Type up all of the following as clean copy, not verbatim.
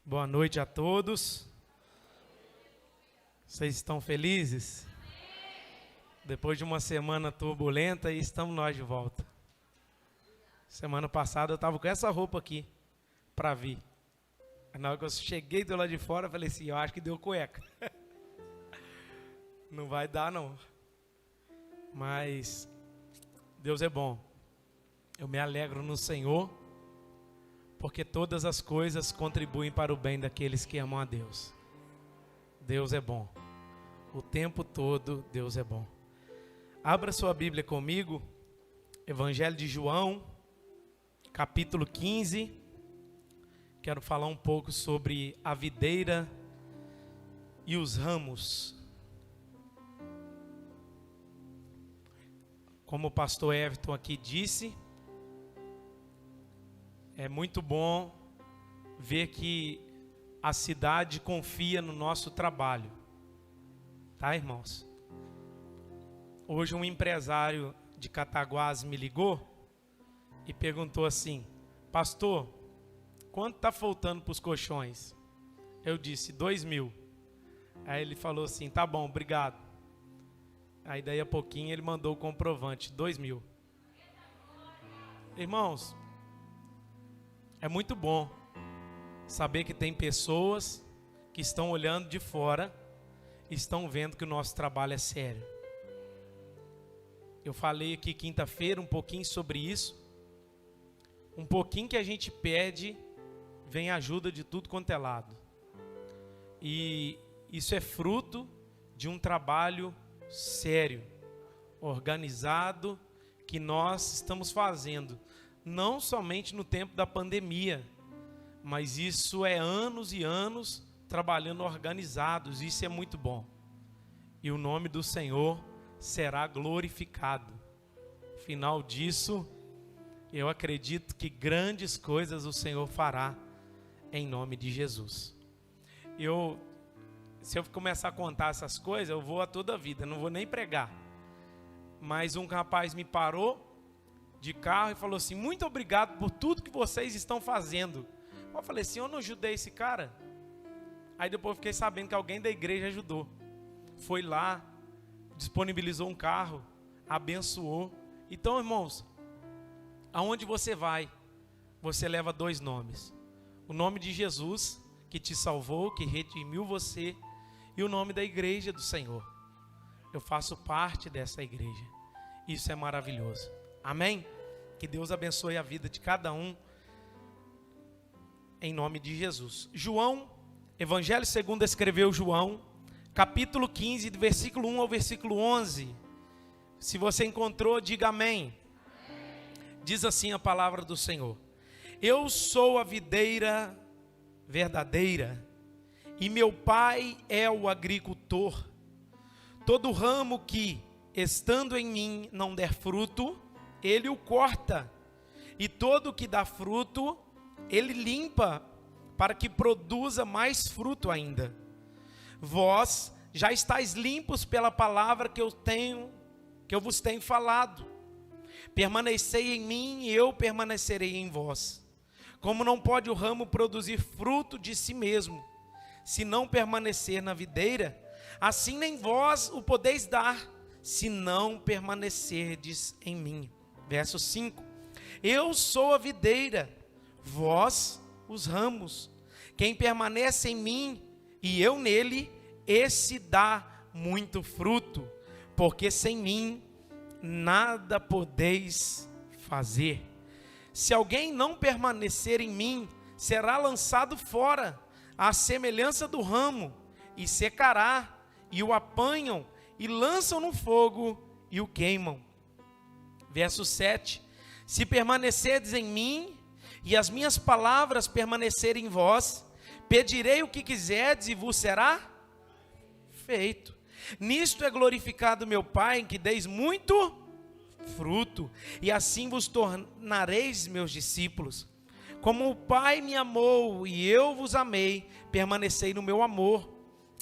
Boa noite a todos. Vocês estão felizes? Depois de uma semana turbulenta, e estamos nós de volta. Semana passada eu estava com essa roupa aqui para vir. Na hora que eu cheguei do lado de fora, eu falei assim, eu acho que deu cueca. Não vai dar não. Mas Deus é bom. Eu me alegro no Senhor, porque todas as coisas contribuem para o bem daqueles que amam a Deus. Deus é bom. O tempo todo Deus é bom. Abra sua Bíblia comigo. Evangelho de João, capítulo 15. Quero falar um pouco sobre a videira e os ramos. Como o pastor Everton aqui disse, é muito bom ver que a cidade confia no nosso trabalho. Tá, irmãos? Hoje um empresário de Cataguás me ligou e perguntou assim: pastor, quanto está faltando para os colchões? Eu disse, 2.000. Aí ele falou assim, tá bom, obrigado. Aí daí a pouquinho ele mandou o comprovante, 2.000. Irmãos, é muito bom saber que tem pessoas que estão olhando de fora e estão vendo que o nosso trabalho é sério. Eu falei aqui quinta-feira um pouquinho sobre isso. Um pouquinho que a gente pede, vem ajuda de tudo quanto é lado. E isso é fruto de um trabalho sério, organizado, que nós estamos fazendo. Não somente no tempo da pandemia, mas isso é anos e anos trabalhando organizados. Isso é muito bom. E o nome do Senhor será glorificado. Final disso, eu acredito que grandes coisas o Senhor fará em nome de Jesus. Se eu começar a contar essas coisas, eu vou a toda a vida, não vou nem pregar. Mas um rapaz me parou de carro e falou assim, muito obrigado por tudo que vocês estão fazendo. Eu falei assim, eu não ajudei esse cara? Aí depois eu fiquei sabendo que alguém da igreja ajudou. Foi lá, disponibilizou um carro, abençoou. Então, irmãos, aonde você vai, você leva 2 nomes. O nome de Jesus, que te salvou, que redimiu você, e o nome da igreja do Senhor. Eu faço parte dessa igreja. Isso é maravilhoso. Amém? Que Deus abençoe a vida de cada um, em nome de Jesus. João, Evangelho segundo escreveu João, capítulo 15, do versículo 1 ao versículo 11. Se você encontrou, diga amém. Diz assim a palavra do Senhor: eu sou a videira verdadeira, e meu pai é o agricultor. Todo ramo que, estando em mim, não der fruto, ele o corta, e todo que dá fruto, ele limpa, para que produza mais fruto ainda. Vós já estáis limpos pela palavra que eu vos tenho falado. Permanecei em mim, e eu permanecerei em vós. Como não pode o ramo produzir fruto de si mesmo, se não permanecer na videira, assim nem vós o podeis dar, se não permanecerdes em mim. Verso 5. Eu sou a videira, vós os ramos. Quem permanece em mim e eu nele, esse dá muito fruto, porque sem mim nada podeis fazer. Se alguém não permanecer em mim, será lançado fora, à semelhança do ramo, e secará, e o apanham, e lançam no fogo, e o queimam. Verso 7. Se permanecerdes em mim, e as minhas palavras permanecerem em vós, pedirei o que quiserdes, e vos será feito. Nisto é glorificado meu Pai, em que deis muito fruto, e assim vos tornareis meus discípulos. Como o Pai me amou e eu vos amei, permanecei no meu amor.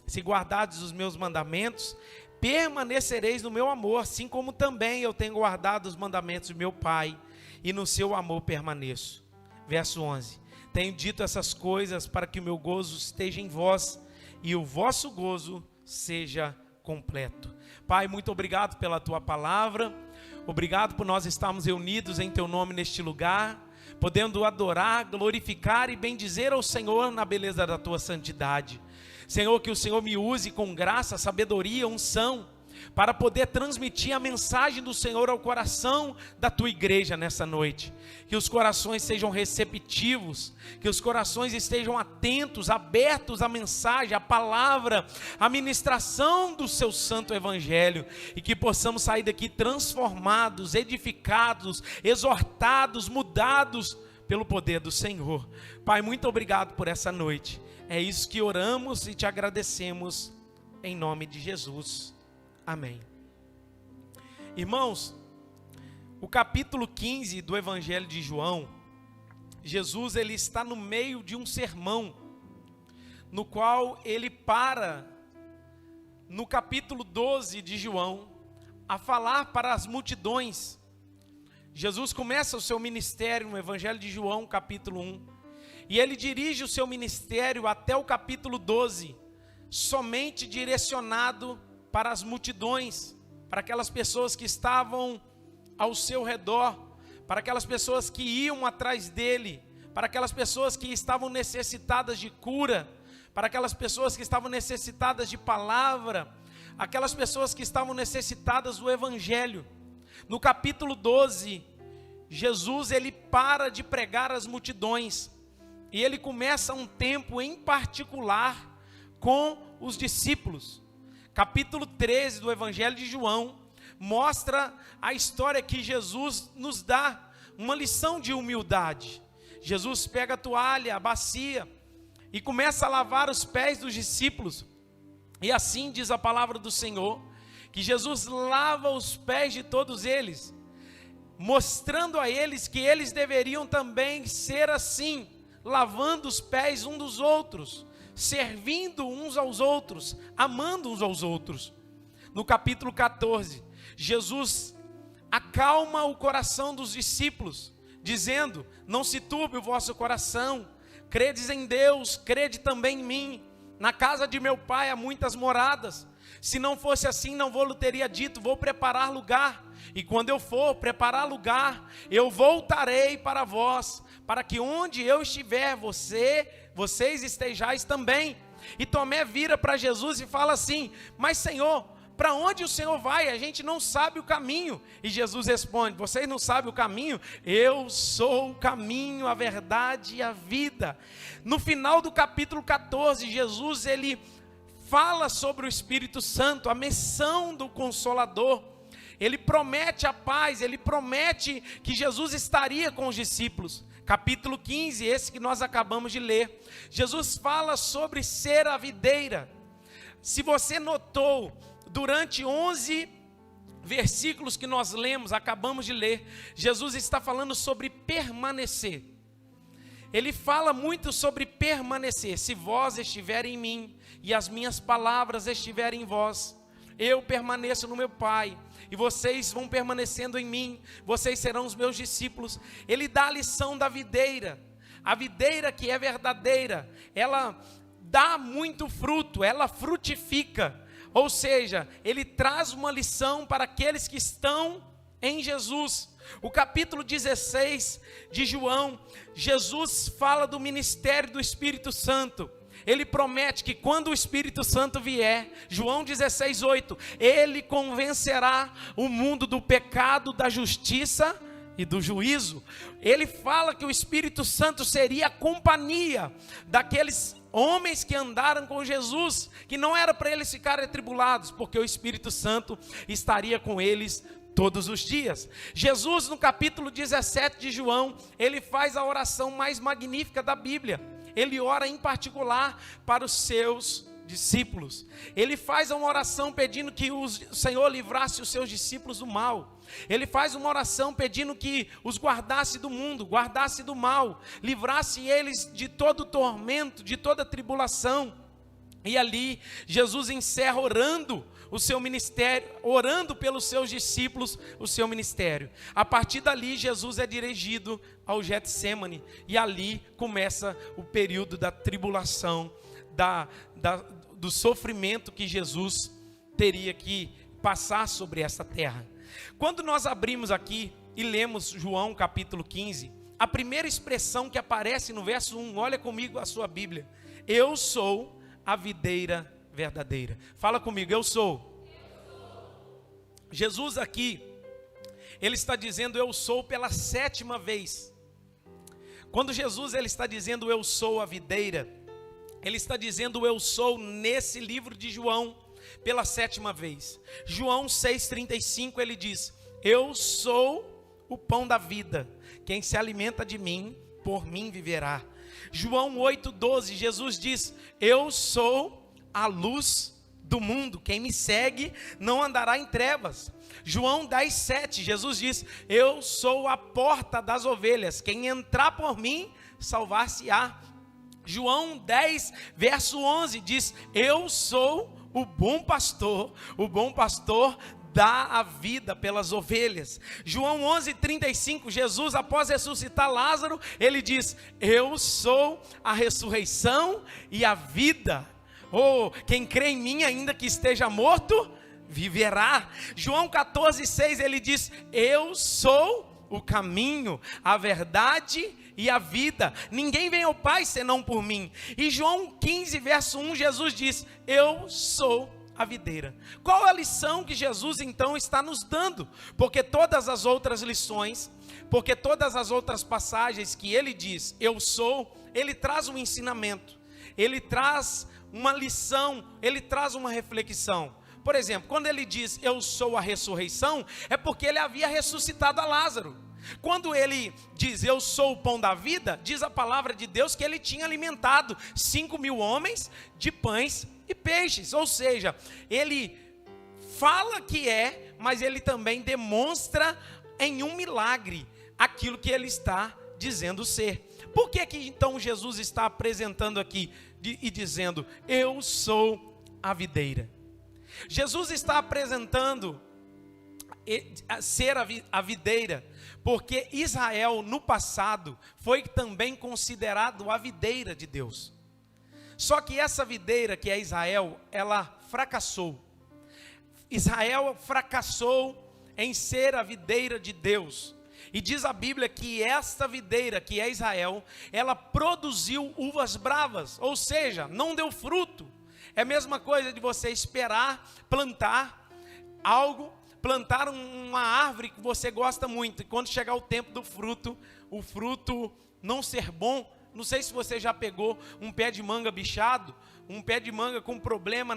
Se guardardes os meus mandamentos, permanecereis no meu amor, assim como também eu tenho guardado os mandamentos do meu Pai, e no seu amor permaneço. Verso 11. Tenho dito essas coisas para que o meu gozo esteja em vós e o vosso gozo seja completo. Pai, muito obrigado pela tua palavra. Obrigado por nós estarmos reunidos em teu nome neste lugar, podendo adorar, glorificar e bendizer ao Senhor na beleza da tua santidade. Senhor, que o Senhor me use com graça, sabedoria, unção, para poder transmitir a mensagem do Senhor ao coração da tua igreja nessa noite. Que os corações sejam receptivos, que os corações estejam atentos, abertos à mensagem, à palavra, à ministração do seu santo evangelho, e que possamos sair daqui transformados, edificados, exortados, mudados pelo poder do Senhor. Pai, muito obrigado por essa noite. É isso que oramos e te agradecemos em nome de Jesus. Amém. Irmãos, o capítulo 15 do Evangelho de João, Jesus ele está no meio de um sermão, no qual ele para, no capítulo 12 de João, a falar para as multidões. Jesus começa o seu ministério no Evangelho de João, capítulo 1, e ele dirige o seu ministério até o capítulo 12, somente direcionado para as multidões, para aquelas pessoas que estavam ao seu redor, para aquelas pessoas que iam atrás dele, para aquelas pessoas que estavam necessitadas de cura, para aquelas pessoas que estavam necessitadas de palavra, aquelas pessoas que estavam necessitadas do evangelho. No capítulo 12, Jesus ele para de pregar às multidões, e ele começa um tempo em particular com os discípulos. Capítulo 13 do Evangelho de João mostra a história que Jesus nos dá uma lição de humildade. Jesus pega a toalha, a bacia e começa a lavar os pés dos discípulos. E assim diz a palavra do Senhor, que Jesus lava os pés de todos eles, mostrando a eles que eles deveriam também ser assim, lavando os pés uns dos outros, servindo uns aos outros, amando uns aos outros. No capítulo 14, Jesus acalma o coração dos discípulos, dizendo: não se turbe o vosso coração, credes em Deus, crede também em mim. Na casa de meu pai há muitas moradas. Se não fosse assim, não vou-lhe teria dito, vou preparar lugar. E quando eu for preparar lugar, eu voltarei para vós, para que onde eu estiver, vocês estejais também. E Tomé vira para Jesus e fala assim: mas Senhor, para onde o Senhor vai? A gente não sabe o caminho. E Jesus responde: vocês não sabem o caminho? Eu sou o caminho, a verdade e a vida. No final do capítulo 14, Jesus ele fala sobre o Espírito Santo, a missão do Consolador. Ele promete a paz, ele promete que Jesus estaria com os discípulos. Capítulo 15, esse que nós acabamos de ler, Jesus fala sobre ser a videira. Se você notou, durante 11 versículos que nós lemos, acabamos de ler, Jesus está falando sobre permanecer. Ele fala muito sobre permanecer. Se vós estiverem em mim e as minhas palavras estiverem em vós, eu permaneço no meu Pai, e vocês vão permanecendo em mim, vocês serão os meus discípulos. Ele dá a lição da videira. A videira que é verdadeira, ela dá muito fruto, ela frutifica. Ou seja, ele traz uma lição para aqueles que estão em Jesus. O capítulo 16 de João, Jesus fala do ministério do Espírito Santo. Ele promete que quando o Espírito Santo vier, João 16:8, ele convencerá o mundo do pecado, da justiça e do juízo. Ele fala que o Espírito Santo seria a companhia daqueles homens que andaram com Jesus, que não era para eles ficarem atribulados, porque o Espírito Santo estaria com eles todos os dias. Jesus, no capítulo 17 de João, ele faz a oração mais magnífica da Bíblia. Ele ora em particular para os seus discípulos. Ele faz uma oração pedindo que o Senhor livrasse os seus discípulos do mal. Ele faz uma oração pedindo que os guardasse do mundo, guardasse do mal, livrasse eles de todo tormento, de toda tribulação. E ali Jesus encerra orando o seu ministério, orando pelos seus discípulos, o seu ministério. A partir dali, Jesus é dirigido ao Getsêmani, e ali começa o período da tribulação, do sofrimento que Jesus teria que passar sobre essa terra. Quando nós abrimos aqui e lemos João capítulo 15, a primeira expressão que aparece no verso 1, olha comigo a sua Bíblia: eu sou a videira verdadeira. Fala comigo, eu sou. Jesus aqui, ele está dizendo eu sou pela 7ª vez. Quando Jesus ele está dizendo eu sou a videira, ele está dizendo eu sou nesse livro de João pela 7ª vez. João 6,35 ele diz: eu sou o pão da vida, quem se alimenta de mim, por mim viverá. João 8,12, Jesus diz: eu sou a luz do mundo, quem me segue não andará em trevas. João 10,7, Jesus diz: eu sou a porta das ovelhas, quem entrar por mim, salvar-se-á. João 10, verso 11, diz: eu sou o bom pastor dá a vida pelas ovelhas. João 11:35, Jesus, após ressuscitar Lázaro, ele diz: eu sou a ressurreição e a vida. Quem crê em mim, ainda que esteja morto, viverá. João 14:6, ele diz: eu sou o caminho, a verdade e a vida. Ninguém vem ao Pai senão por mim. E João 15, verso 1, Jesus diz: eu sou a videira. Qual a lição que Jesus então está nos dando? Porque todas as outras lições, porque todas as outras passagens que ele diz, eu sou, ele traz um ensinamento, ele traz uma lição, ele traz uma reflexão. Por exemplo, quando ele diz eu sou a ressurreição, é porque ele havia ressuscitado a Lázaro. Quando ele diz eu sou o pão da vida, diz a palavra de Deus que ele tinha alimentado 5.000 homens de pães e peixes. Ou seja, ele fala que é, mas ele também demonstra em um milagre aquilo que ele está dizendo ser. Por que então Jesus está apresentando aqui e dizendo eu sou a videira? Jesus está apresentando ser a videira, porque Israel no passado foi também considerado a videira de Deus. Só que essa videira que é Israel, ela fracassou. Israel fracassou em ser a videira de Deus. E diz a Bíblia que esta videira, que é Israel, ela produziu uvas bravas, ou seja, não deu fruto. É a mesma coisa de você esperar plantar algo, plantar uma árvore que você gosta muito, e quando chegar o tempo do fruto, o fruto não ser bom. Não sei se você já pegou um pé de manga bichado, um pé de manga com problema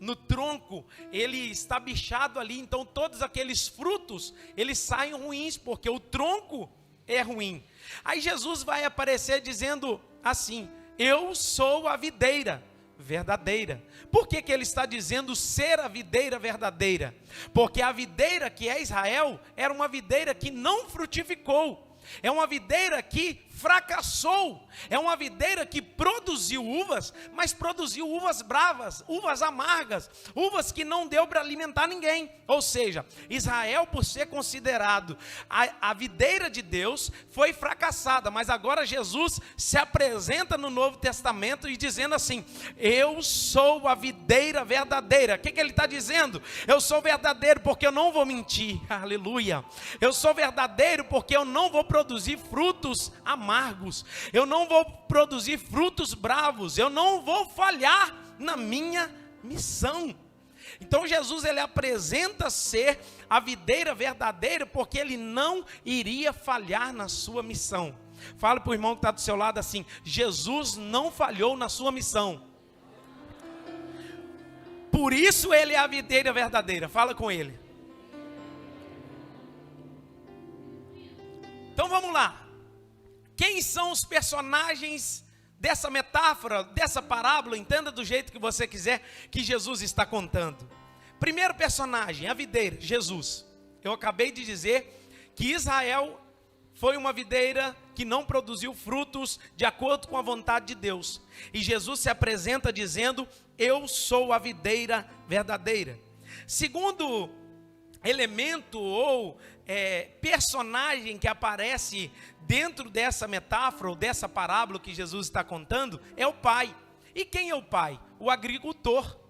no tronco, ele está bichado ali, então todos aqueles frutos, eles saem ruins, porque o tronco é ruim. Aí Jesus vai aparecer dizendo assim: eu sou a videira verdadeira. Por que ele está dizendo ser a videira verdadeira? Porque a videira que é Israel, era uma videira que não frutificou, é uma videira que fracassou, é uma videira que produziu uvas, mas produziu uvas bravas, uvas amargas, uvas que não deu para alimentar ninguém. Ou seja, Israel, por ser considerado a videira de Deus, foi fracassada. Mas agora Jesus se apresenta no Novo Testamento e dizendo assim: eu sou a videira verdadeira. O que ele está dizendo? Eu sou verdadeiro porque eu não vou mentir, aleluia. Eu sou verdadeiro porque eu não vou produzir frutos amargos, eu não vou produzir frutos bravos, eu não vou falhar na minha missão. Então Jesus ele apresenta ser a videira verdadeira porque ele não iria falhar na sua missão. Fala para o irmão que está do seu lado assim: Jesus não falhou na sua missão, por isso ele é a videira verdadeira. Fala com ele. Então vamos lá. Quem são os personagens dessa metáfora, dessa parábola? Entenda do jeito que você quiser, que Jesus está contando. Primeiro personagem, a videira, Jesus. Eu acabei de dizer que Israel foi uma videira que não produziu frutos de acordo com a vontade de Deus. E Jesus se apresenta dizendo: eu sou a videira verdadeira. Segundo elemento ou personagem que aparece dentro dessa metáfora ou dessa parábola que Jesus está contando é o pai. E quem é o pai? O agricultor.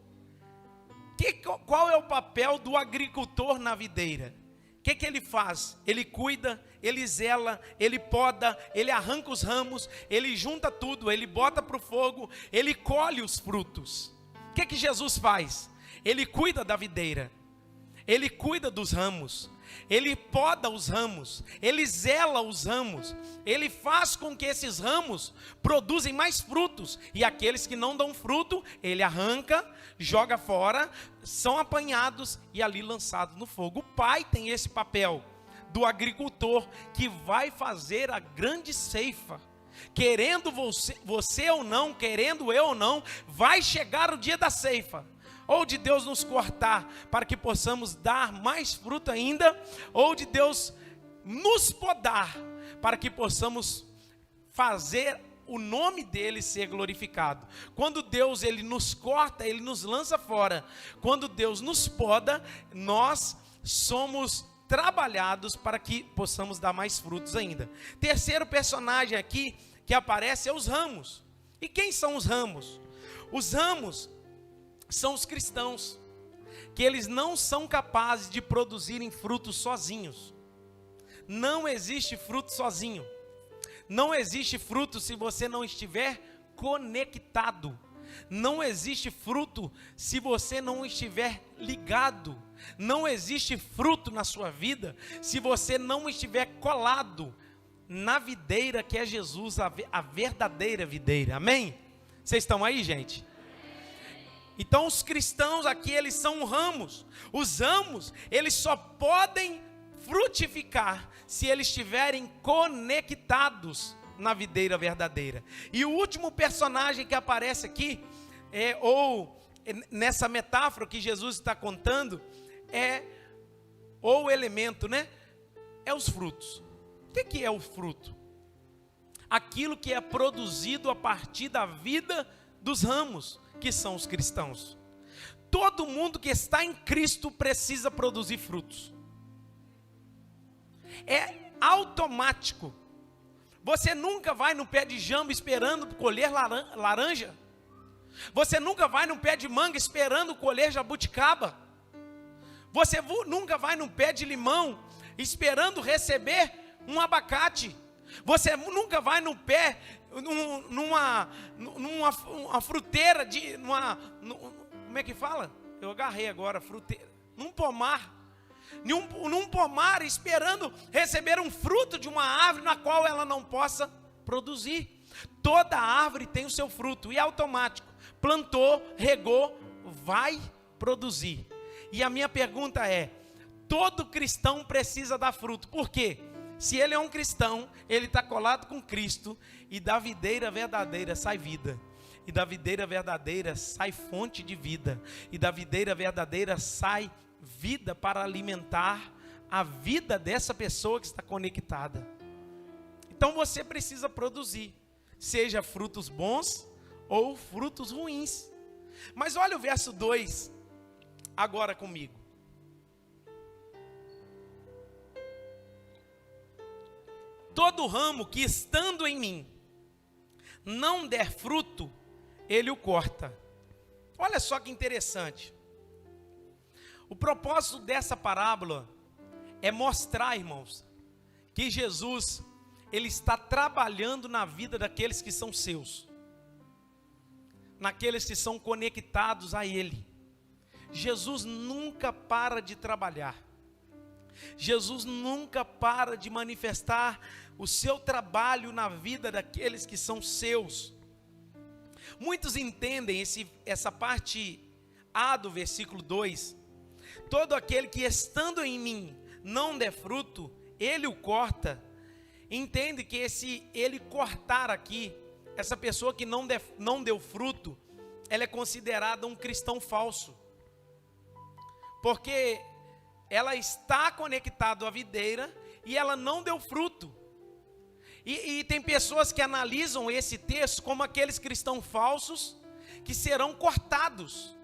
Qual é o papel do agricultor na videira? O que ele faz? Ele cuida, ele zela, ele poda, ele arranca os ramos, ele junta tudo, ele bota para o fogo, ele colhe os frutos. O que Jesus faz? Ele cuida da videira, ele cuida dos ramos, ele poda os ramos, ele zela os ramos, ele faz com que esses ramos produzem mais frutos, e aqueles que não dão fruto, ele arranca, joga fora, são apanhados e ali lançados no fogo. O pai tem esse papel do agricultor que vai fazer a grande ceifa. Querendo você ou não, querendo eu ou não, vai chegar o dia da ceifa. Ou de Deus nos cortar para que possamos dar mais fruto ainda, ou de Deus nos podar para que possamos fazer o nome dele ser glorificado. Quando Deus ele nos corta, ele nos lança fora. Quando Deus nos poda, nós somos trabalhados para que possamos dar mais frutos ainda. Terceiro personagem aqui que aparece é os ramos. E quem são os ramos? Os ramos são os cristãos, que eles não são capazes de produzirem frutos sozinhos. Não existe fruto sozinho. Não existe fruto se você não estiver conectado. Não existe fruto se você não estiver ligado. Não existe fruto na sua vida se você não estiver colado na videira que é Jesus, a verdadeira videira. Amém? Vocês estão aí, gente? Então os cristãos aqui, eles são ramos. Os ramos, eles só podem frutificar se eles estiverem conectados na videira verdadeira. E o último personagem que aparece aqui, nessa metáfora que Jesus está contando, ou elemento, né? É os frutos. O que é o fruto? Aquilo que é produzido a partir da vida dos ramos, que são os cristãos. Todo mundo que está em Cristo precisa produzir frutos. É automático. Você nunca vai no pé de jambo esperando colher laranja. Você nunca vai no pé de manga esperando colher jabuticaba. Você nunca vai no pé de limão esperando receber um abacate. Você nunca vai no pé numa fruteira como é que fala? Eu agarrei agora, fruteira. Num pomar. Num pomar esperando receber um fruto de uma árvore na qual ela não possa produzir. Toda árvore tem o seu fruto e é automático. Plantou, regou, vai produzir. E a minha pergunta é: todo cristão precisa dar fruto. Por quê? Se ele é um cristão, ele está colado com Cristo, e da videira verdadeira sai vida, e da videira verdadeira sai fonte de vida, e da videira verdadeira sai vida para alimentar a vida dessa pessoa que está conectada. Então você precisa produzir, seja frutos bons ou frutos ruins. Mas olha o verso 2 agora comigo. Todo ramo que estando em mim não der fruto, ele o corta. Olha só que interessante. O propósito dessa parábola é mostrar, irmãos, que Jesus, ele está trabalhando na vida daqueles que são seus, naqueles que são conectados a Ele. Jesus nunca para de trabalhar. Jesus nunca para de manifestar o seu trabalho na vida daqueles que são seus. Muitos entendem essa parte A do versículo 2. Todo aquele que estando em mim não der fruto, ele o corta. Entende que ele cortar aqui, essa pessoa que não deu fruto, ela é considerada um cristão falso. Porque ela está conectada à videira e ela não deu fruto. E tem pessoas que analisam esse texto como aqueles cristãos falsos que serão cortados.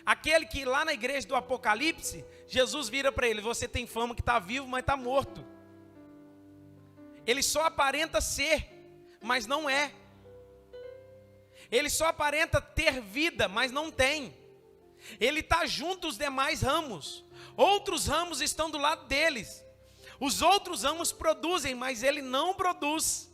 Aquele que lá na igreja do Apocalipse, Jesus vira para ele: você tem fama que está vivo, mas está morto. Ele só aparenta ser, mas não é. Ele só aparenta ter vida, mas não tem. Ele está junto aos demais ramos. Outros ramos estão do lado deles. Os outros ramos produzem, mas ele não produz.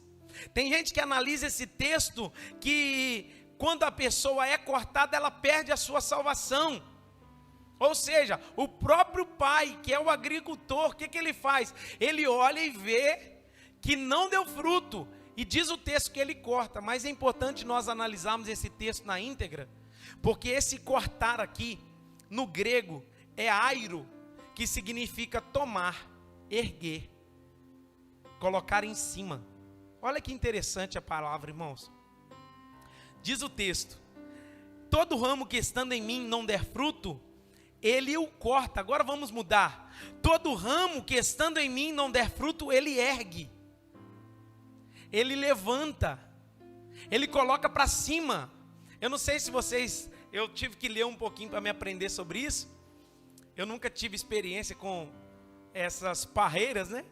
Tem gente que analisa esse texto que quando a pessoa é cortada, ela perde a sua salvação. Ou seja, o próprio pai, que é o agricultor, o que ele faz? Ele olha e vê que não deu fruto. E diz o texto que ele corta. Mas é importante nós analisarmos esse texto na íntegra, porque esse cortar aqui, no grego, é airo, que significa tomar, erguer, colocar em cima. Olha que interessante a palavra, irmãos. Diz o texto: todo ramo que estando em mim não der fruto, ele o corta. Agora vamos mudar. Todo ramo que estando em mim não der fruto, ele ergue, ele levanta, ele coloca para cima. Eu não sei se vocês, eu tive que ler um pouquinho para me aprender sobre isso. Eu nunca tive experiência com essas parreiras, né?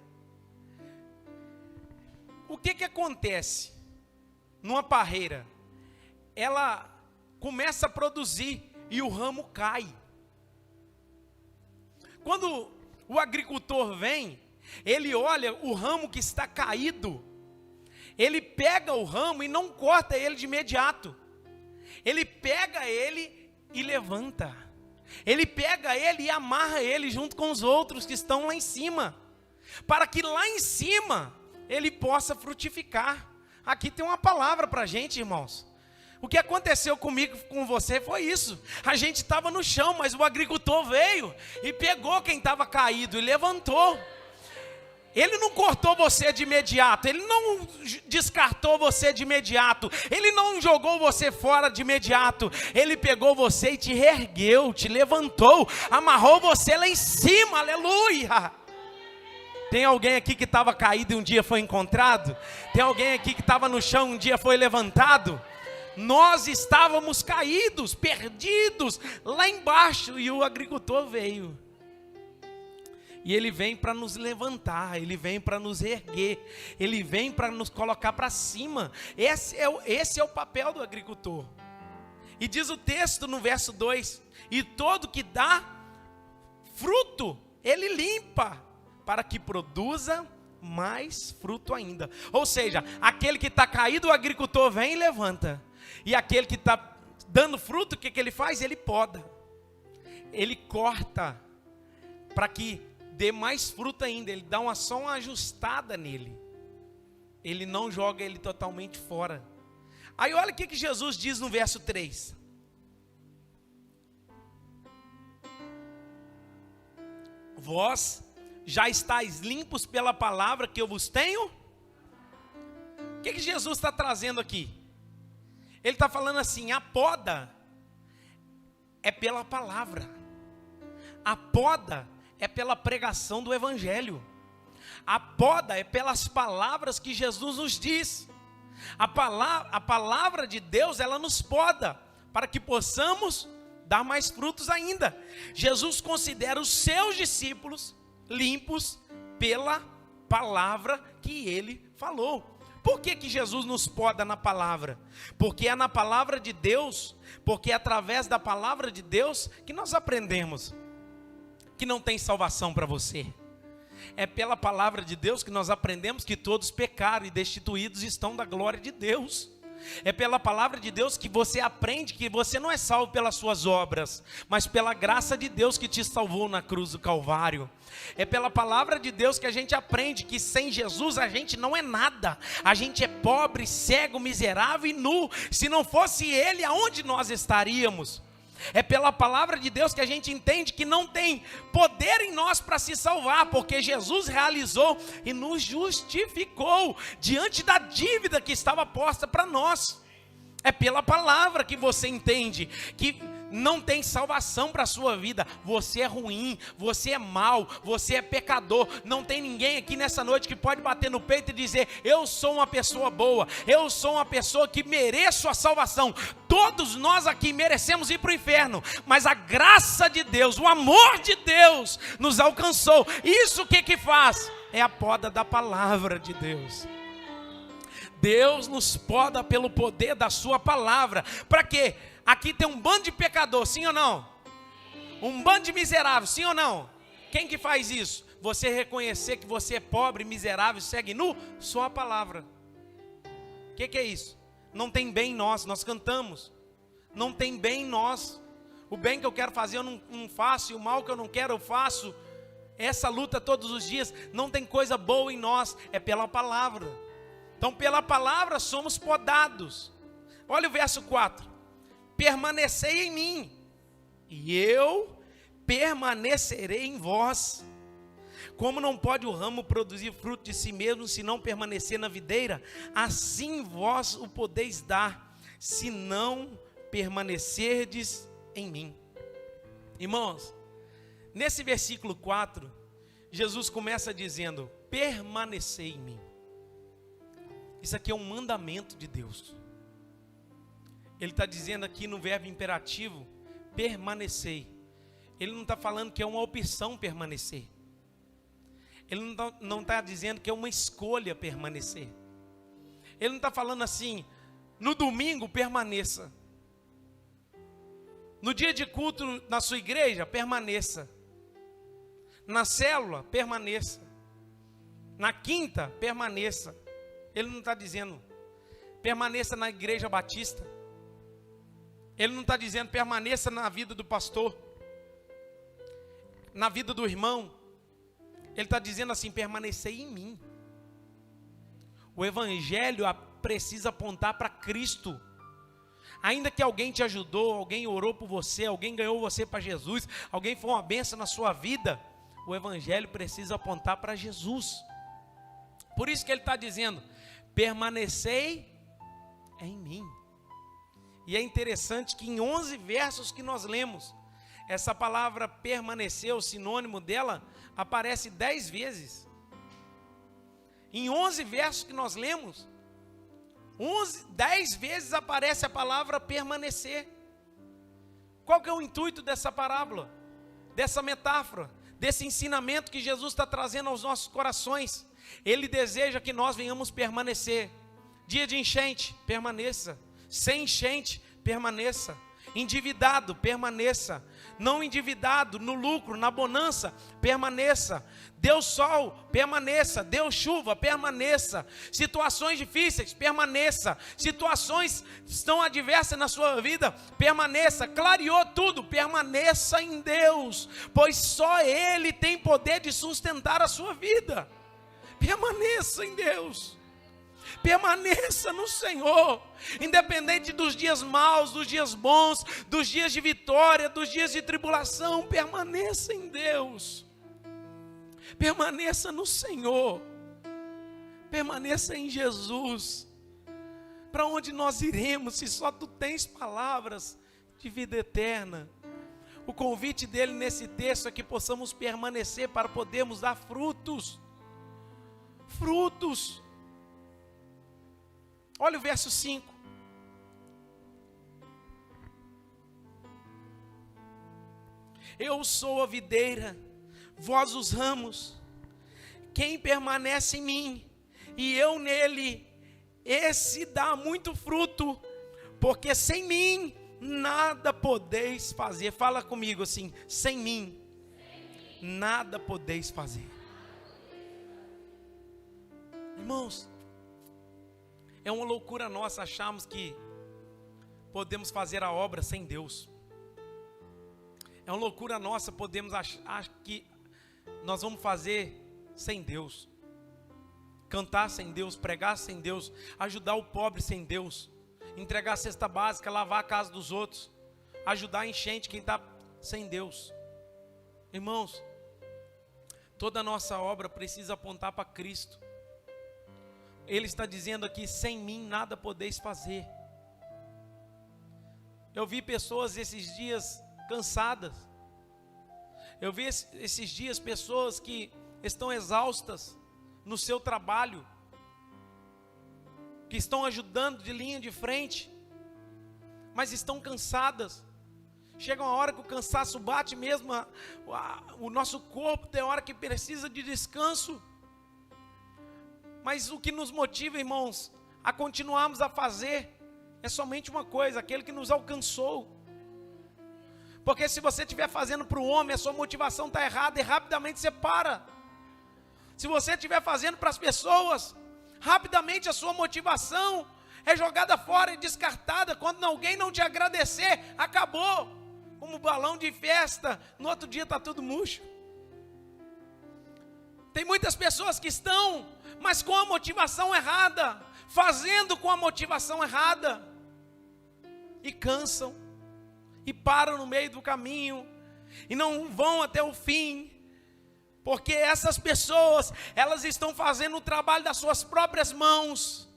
O que acontece numa parreira? Ela começa a produzir e o ramo cai. Quando o agricultor vem, ele olha o ramo que está caído, ele pega o ramo e não corta ele de imediato. Ele pega ele e levanta. Ele pega ele e amarra ele junto com os outros que estão lá em cima, para que lá em cima ele possa frutificar. Aqui tem uma palavra para a gente, irmãos. O que aconteceu comigo, com você, foi isso. A gente estava no chão, mas o agricultor veio e pegou quem estava caído e levantou. Ele não cortou você de imediato, ele não descartou você de imediato, ele não jogou você fora de imediato. Ele pegou você e te reergueu, te levantou, amarrou você lá em cima, aleluia. Tem alguém aqui que estava caído e um dia foi encontrado? Tem alguém aqui que estava no chão e um dia foi levantado? Nós estávamos caídos, perdidos, lá embaixo, e o agricultor veio. E ele vem para nos levantar, ele vem para nos erguer, ele vem para nos colocar para cima. Esse é o papel do agricultor. E diz o texto no verso 2: e todo que dá fruto, ele limpa, para que produza mais fruto ainda. Ou seja, aquele que está caído, o agricultor vem e levanta. E aquele que está dando fruto, o que ele faz? Ele poda, ele corta, para que dê mais fruto ainda. Ele dá só uma ajustada nele. Ele não joga ele totalmente fora. Aí olha o que Jesus diz no verso 3. Vós já estáis limpos pela palavra que eu vos tenho. O que Jesus está trazendo aqui? Ele está falando assim: a poda é pela palavra. A poda é pela pregação do evangelho. A poda é pelas palavras que Jesus nos diz. A palavra de Deus, ela nos poda, para que possamos dar mais frutos ainda. Jesus considera os seus discípulos limpos pela palavra que ele falou. Por que Jesus nos poda na palavra? Porque é na palavra de Deus, porque é através da palavra de Deus que nós aprendemos que não tem salvação para você. É pela palavra de Deus que nós aprendemos que todos pecaram e destituídos estão da glória de Deus. É pela palavra de Deus que você aprende que você não é salvo pelas suas obras, mas pela graça de Deus que te salvou na cruz do Calvário. É pela palavra de Deus que a gente aprende que sem Jesus a gente não é nada. A gente é pobre, cego, miserável e nu. Se não fosse Ele, aonde nós estaríamos? É pela palavra de Deus que a gente entende que não tem poder em nós para se salvar, porque Jesus realizou e nos justificou diante da dívida que estava posta para nós. É pela palavra que você entende que Não tem salvação para a sua vida. Você é ruim, você é mau, você é pecador. Não tem ninguém aqui nessa noite que pode bater no peito e dizer: eu sou uma pessoa boa, eu sou uma pessoa que mereço a salvação. Todos nós aqui merecemos ir para o inferno, mas a graça de Deus, o amor de Deus nos alcançou. Isso o que faz? É a poda da palavra de Deus. Deus nos poda pelo poder da sua palavra. Para quê? Aqui tem um bando de pecador, sim ou não? Um bando de miserável, sim ou não? Quem que faz isso? Você reconhecer que você é pobre, miserável, segue nu, só a palavra. O que é isso? Não tem bem em nós, nós cantamos. Não tem bem em nós. O bem que eu quero fazer eu não faço, e o mal que eu não quero eu faço. Essa luta todos os dias, não tem coisa boa em nós, é pela palavra. Então pela palavra somos podados. Olha o verso 4. Permanecei em mim, e eu permanecerei em vós. Como não pode o ramo produzir fruto de si mesmo, se não permanecer na videira, assim vós o podeis dar, se não permanecerdes em mim. Irmãos, nesse versículo 4, Jesus começa dizendo: permanecei em mim. Isso aqui é um mandamento de Deus. Ele está dizendo aqui no verbo imperativo, permanecer. Ele não está falando que é uma opção permanecer. Ele não está dizendo que é uma escolha permanecer. Ele não está falando assim: no domingo permaneça. No dia de culto na sua igreja, permaneça. Na célula, permaneça. Na quinta, permaneça. Ele não está dizendo permaneça na igreja batista. Ele não está dizendo permaneça na vida do pastor, na vida do irmão. Ele está dizendo assim: permanecei em mim. O evangelho precisa apontar para Cristo. Ainda que alguém te ajudou, alguém orou por você, alguém ganhou você para Jesus, alguém foi uma bênção na sua vida, o evangelho precisa apontar para Jesus. Por isso que ele está dizendo: permanecei em mim. E é interessante que em 11 versos que nós lemos, essa palavra permanecer, o sinônimo dela, aparece 10 vezes. Em 11 versos que nós lemos, 10 vezes aparece a palavra permanecer. Qual que é o intuito dessa parábola, dessa metáfora, desse ensinamento que Jesus está trazendo aos nossos corações? Ele deseja que nós venhamos permanecer. Dia de enchente, permaneça. Sem enchente, permaneça. Endividado, permaneça. Não endividado, no lucro, na bonança, permaneça. Deu sol, permaneça. Deu chuva, permaneça. Situações difíceis, permaneça. Situações estão adversas na sua vida, permaneça. Clareou tudo, permaneça em Deus, pois só Ele tem poder de sustentar a sua vida. Permaneça em Deus. Permaneça no Senhor, independente dos dias maus, dos dias bons, dos dias de vitória, dos dias de tribulação. Permaneça em Deus, permaneça no Senhor, permaneça em Jesus. Para onde nós iremos se só Tu tens palavras de vida eterna? O convite dele nesse texto é que possamos permanecer para podermos dar frutos. Frutos. Olha o verso 5. Eu sou a videira, vós os ramos. Quem permanece em mim e eu nele, esse dá muito fruto, porque sem mim nada podeis fazer. Fala comigo assim: sem mim nada podeis fazer. Irmãos, é uma loucura nossa acharmos que podemos fazer a obra sem Deus. É uma loucura nossa podemos achar que nós vamos fazer sem Deus. Cantar sem Deus, pregar sem Deus, ajudar o pobre sem Deus, entregar a cesta básica, lavar a casa dos outros, ajudar a enchente quem está sem Deus. Irmãos, toda a nossa obra precisa apontar para Cristo. Ele está dizendo aqui: sem mim nada podeis fazer. Eu vi pessoas esses dias cansadas. Eu vi esses dias pessoas que estão exaustas no seu trabalho, que estão ajudando de linha de frente, mas estão cansadas. Chega uma hora que o cansaço bate mesmo, o nosso corpo tem hora que precisa de descanso. Mas o que nos motiva, irmãos, a continuarmos a fazer é somente uma coisa: aquele que nos alcançou. Porque se você estiver fazendo para o homem, a sua motivação está errada e rapidamente você para. Se você estiver fazendo para as pessoas, rapidamente a sua motivação é jogada fora e descartada. Quando alguém não te agradecer, acabou. Como balão de festa, no outro dia está tudo murcho. Tem muitas pessoas que estão, mas com a motivação errada, fazendo com a motivação errada, e cansam, e param no meio do caminho, e não vão até o fim, porque essas pessoas, elas estão fazendo o trabalho das suas próprias mãos,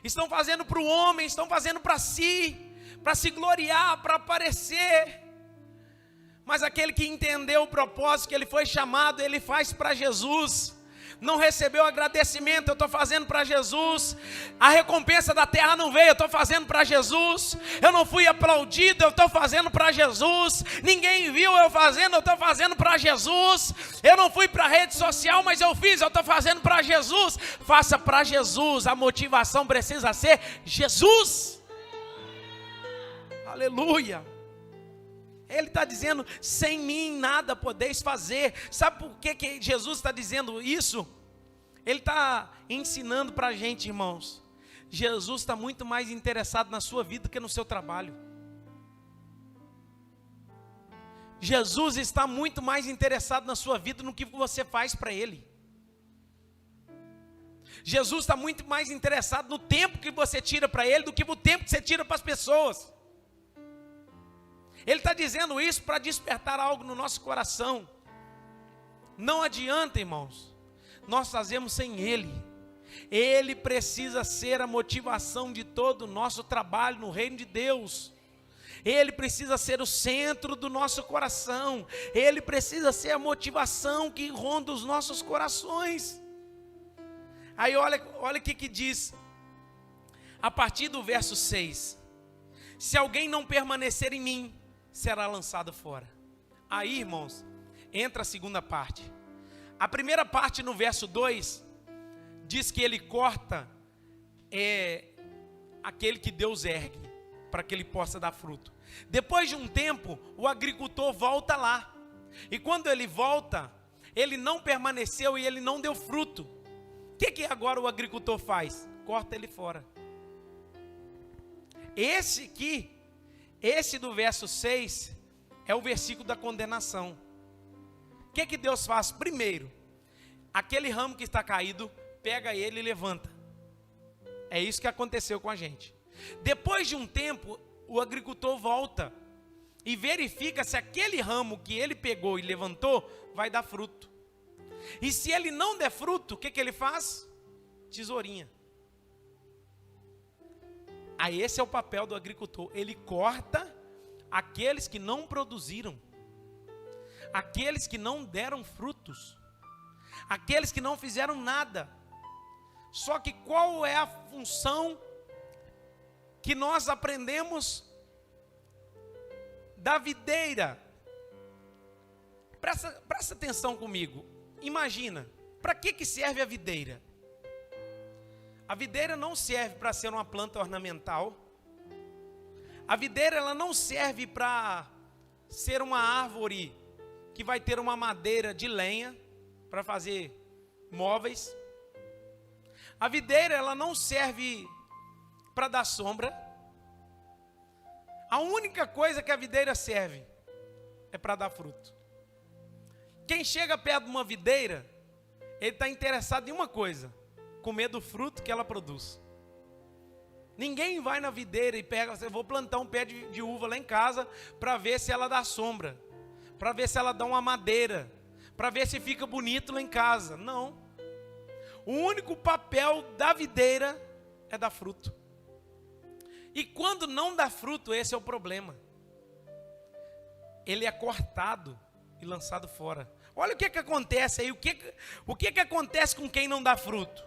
estão fazendo para o homem, estão fazendo para si, para se gloriar, para aparecer. Mas aquele que entendeu o propósito que ele foi chamado, ele faz para Jesus. Não recebeu agradecimento, eu estou fazendo para Jesus. A recompensa da terra não veio, eu estou fazendo para Jesus. Eu não fui aplaudido, eu estou fazendo para Jesus. Ninguém viu eu fazendo, eu estou fazendo para Jesus. Eu não fui para a rede social, mas eu fiz, eu estou fazendo para Jesus. Faça para Jesus, a motivação precisa ser Jesus. Aleluia. Ele está dizendo: sem mim nada podeis fazer. Sabe por que Jesus está dizendo isso? Ele está ensinando para a gente, irmãos. Jesus está muito mais interessado na sua vida do que no seu trabalho. Jesus está muito mais interessado na sua vida no que você faz para Ele. Jesus está muito mais interessado no tempo que você tira para Ele do que o tempo que você tira para as pessoas. Ele está dizendo isso para despertar algo no nosso coração. Não adianta, irmãos, nós fazemos sem Ele. Ele precisa ser a motivação de todo o nosso trabalho no reino de Deus. Ele precisa ser o centro do nosso coração. Ele precisa ser a motivação que ronda os nossos corações. Aí olha o que diz, a partir do verso 6. Se alguém não permanecer em mim, será lançado fora. Aí, irmãos, entra a segunda parte. A primeira parte, no verso 2, diz que ele corta aquele que Deus ergue, para que ele possa dar fruto. Depois de um tempo, o agricultor volta lá. E quando ele volta, ele não permaneceu e ele não deu fruto. O que agora o agricultor faz? Corta ele fora. Esse do verso 6 é o versículo da condenação. O que Deus faz? Primeiro, aquele ramo que está caído, pega ele e levanta. É isso que aconteceu com a gente. Depois de um tempo, o agricultor volta e verifica se aquele ramo que ele pegou e levantou vai dar fruto. E se ele não der fruto, o que ele faz? Tesourinha. Aí esse é o papel do agricultor. Ele corta aqueles que não produziram, aqueles que não deram frutos, aqueles que não fizeram nada. Só que qual é a função que nós aprendemos da videira? Presta atenção comigo. Imagina, para que serve a videira? A videira não serve para ser uma planta ornamental. A videira ela não serve para ser uma árvore que vai ter uma madeira de lenha para fazer móveis. A videira ela não serve para dar sombra. A única coisa que a videira serve é para dar fruto. Quem chega perto de uma videira, ele está interessado em uma coisa: comer do fruto que ela produz. Ninguém vai na videira e pega, eu vou plantar um pé de uva lá em casa para ver se ela dá sombra, para ver se ela dá uma madeira, para ver se fica bonito lá em casa. Não. O único papel da videira é dar fruto. E quando não dá fruto, esse é o problema. Ele é cortado e lançado fora. Olha o que acontece aí, o que acontece com quem não dá fruto.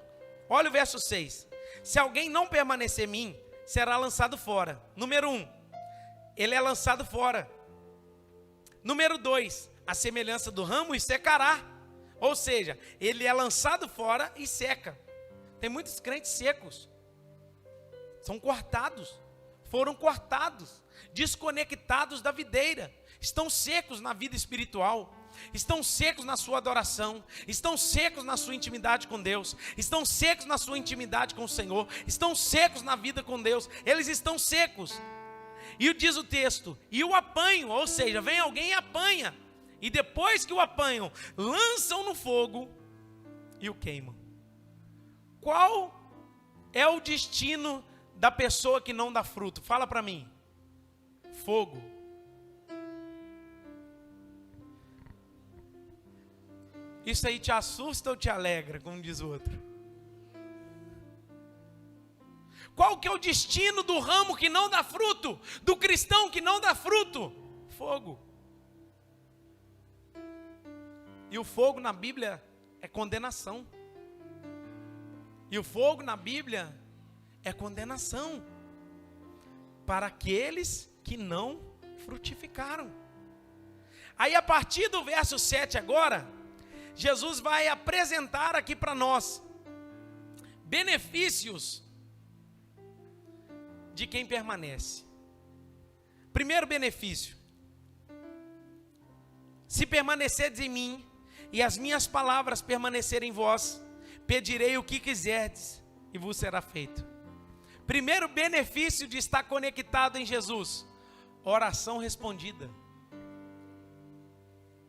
Olha o verso 6. Se alguém não permanecer em mim, será lançado fora. Número 1, ele é lançado fora. Número 2, a semelhança do ramo e secará. Ou seja, ele é lançado fora e seca. Tem muitos crentes secos. São cortados. Foram cortados. Desconectados da videira. Estão secos na vida espiritual. Estão secos na sua adoração. Estão secos na sua intimidade com Deus. Estão secos na sua intimidade com o Senhor. Estão secos na vida com Deus. Eles estão secos. E diz o texto, e o apanham, ou seja, vem alguém e apanha. E depois que o apanham, lançam no fogo e o queimam. Qual é o destino da pessoa que não dá fruto? Fala para mim. Fogo. Isso aí te assusta ou te alegra, como diz o outro? Qual que é o destino do ramo que não dá fruto? Do cristão que não dá fruto? Fogo. E o fogo na Bíblia é condenação. E o fogo na Bíblia é condenação para aqueles que não frutificaram. Aí a partir do verso 7 agora, Jesus vai apresentar aqui para nós benefícios de quem permanece. Primeiro benefício: se permanecerdes em mim e as minhas palavras permanecerem em vós, pedirei o que quiserdes e vos será feito. Primeiro benefício de estar conectado em Jesus: oração respondida.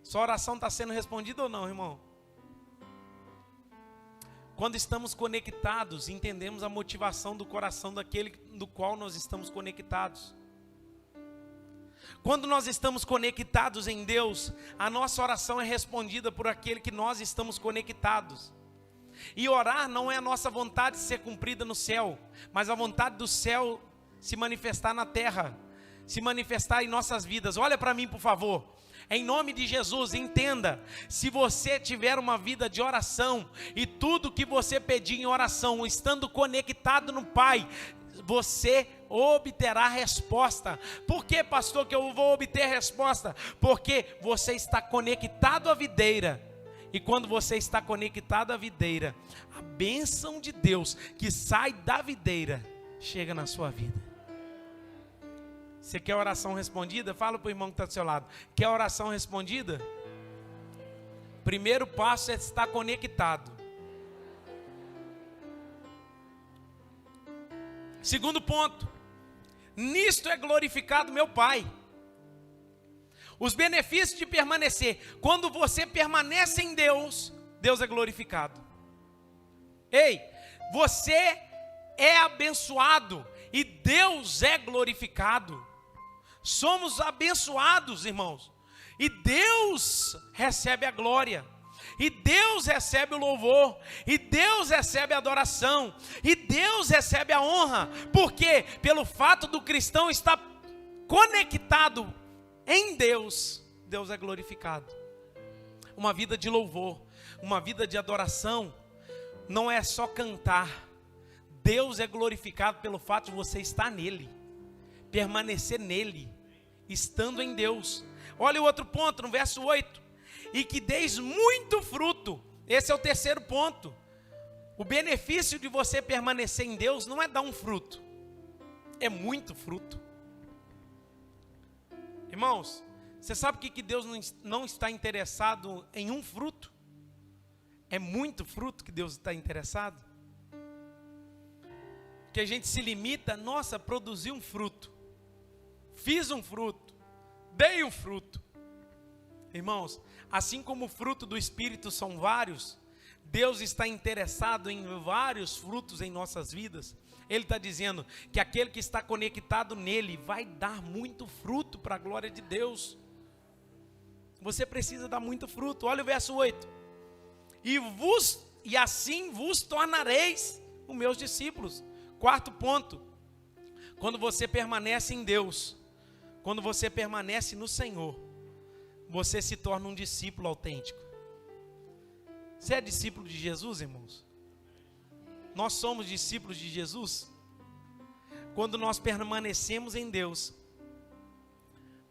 Sua oração está sendo respondida ou não, irmão? Quando estamos conectados, entendemos a motivação do coração daquele do qual nós estamos conectados. Quando nós estamos conectados em Deus, a nossa oração é respondida por aquele que nós estamos conectados. E orar não é a nossa vontade ser cumprida no céu, mas a vontade do céu se manifestar na terra, se manifestar em nossas vidas. Olha para mim, por favor. Em nome de Jesus, entenda, se você tiver uma vida de oração, e tudo que você pedir em oração, estando conectado no Pai, você obterá resposta. Por que, pastor, que eu vou obter resposta? Porque você está conectado à videira. E quando você está conectado à videira, a bênção de Deus que sai da videira, chega na sua vida. Você quer oração respondida? Fala para o irmão que está do seu lado. Quer oração respondida? Primeiro passo é estar conectado. Segundo ponto: nisto é glorificado meu Pai. Os benefícios de permanecer. Quando você permanece em Deus, Deus é glorificado. Ei, você é abençoado e Deus é glorificado. Somos abençoados, irmãos, e Deus recebe a glória, e Deus recebe o louvor, e Deus recebe a adoração, e Deus recebe a honra. Por quê? Pelo fato do cristão estar conectado em Deus, Deus é glorificado. Uma vida de louvor, uma vida de adoração, não é só cantar. Deus é glorificado pelo fato de você estar nele, permanecer nele, estando em Deus. Olha o outro ponto, no verso 8: e que deis muito fruto. Esse é o terceiro ponto. O benefício de você permanecer em Deus não é dar um fruto, é muito fruto. Irmãos, você sabe que Deus não está interessado em um fruto? É muito fruto que Deus está interessado. Que a gente se limita: nossa, produzi um fruto, fiz um fruto, dei um fruto. Irmãos, assim como o fruto do Espírito são vários, Deus está interessado em vários frutos em nossas vidas. Ele está dizendo que aquele que está conectado nele vai dar muito fruto para a glória de Deus. Você precisa dar muito fruto. Olha o verso 8: e assim vos tornareis os meus discípulos. Quarto ponto: Quando você permanece em Deus, quando você permanece no Senhor, você se torna um discípulo autêntico. Você é discípulo de Jesus, irmãos? Nós somos discípulos de Jesus? Quando nós permanecemos em Deus,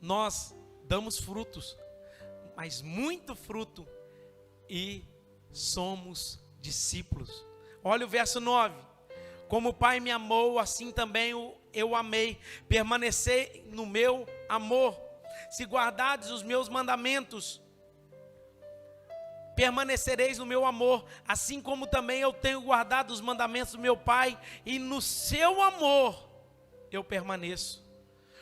nós damos frutos, mas muito fruto, e somos discípulos. Olha o verso 9: como o Pai me amou, assim também eu amei, permanecei no meu amor. Se guardardes os meus mandamentos, permanecereis no meu amor, assim como também eu tenho guardado os mandamentos do meu Pai, e no seu amor eu permaneço.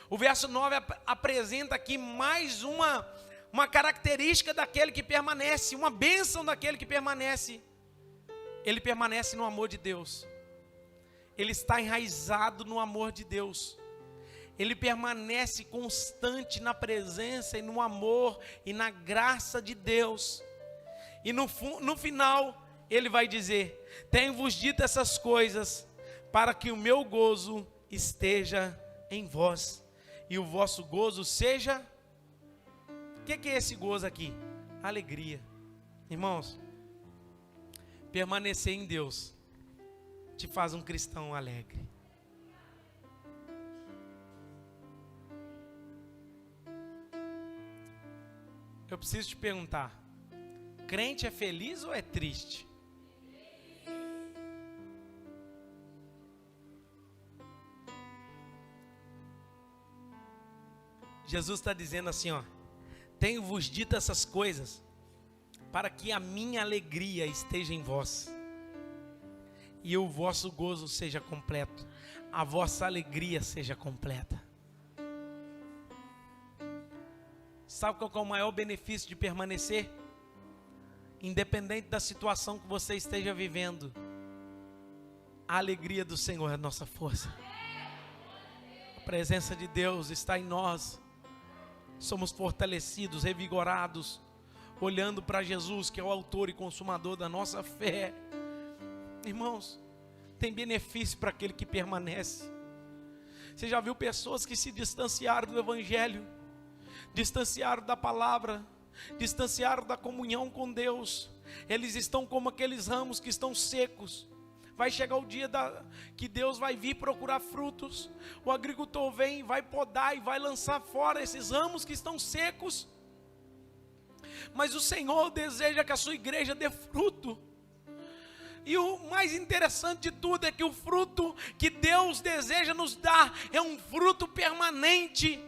O verso 9 apresenta aqui mais uma característica daquele que permanece, uma bênção daquele que permanece. Ele permanece no amor de Deus. Ele está enraizado no amor de Deus. Ele permanece constante na presença e no amor e na graça de Deus. E no final, ele vai dizer: tenho-vos dito essas coisas, para que o meu gozo esteja em vós, e o vosso gozo seja... O que é esse gozo aqui? Alegria. Irmãos, permanecer em Deus te faz um cristão alegre. Eu preciso te perguntar: crente é feliz ou é triste? Jesus está dizendo assim, ó: tenho-vos dito essas coisas, para que a minha alegria esteja em vós, e o vosso gozo seja completo, a vossa alegria seja completa. Sabe qual é o maior benefício de permanecer? Independente da situação que você esteja vivendo, a alegria do Senhor é a nossa força. A presença de Deus está em nós. Somos fortalecidos, revigorados, olhando para Jesus, que é o autor e consumador da nossa fé. Irmãos, tem benefício para aquele que permanece. Você já viu pessoas que se distanciaram do Evangelho, distanciaram da palavra, distanciaram da comunhão com Deus? Eles estão como aqueles ramos que estão secos. Vai chegar o dia que Deus vai vir procurar frutos. O agricultor vem, vai podar e vai lançar fora esses ramos que estão secos. Mas o Senhor deseja que a sua igreja dê fruto. E o mais interessante de tudo é que o fruto que Deus deseja nos dar é um fruto permanente.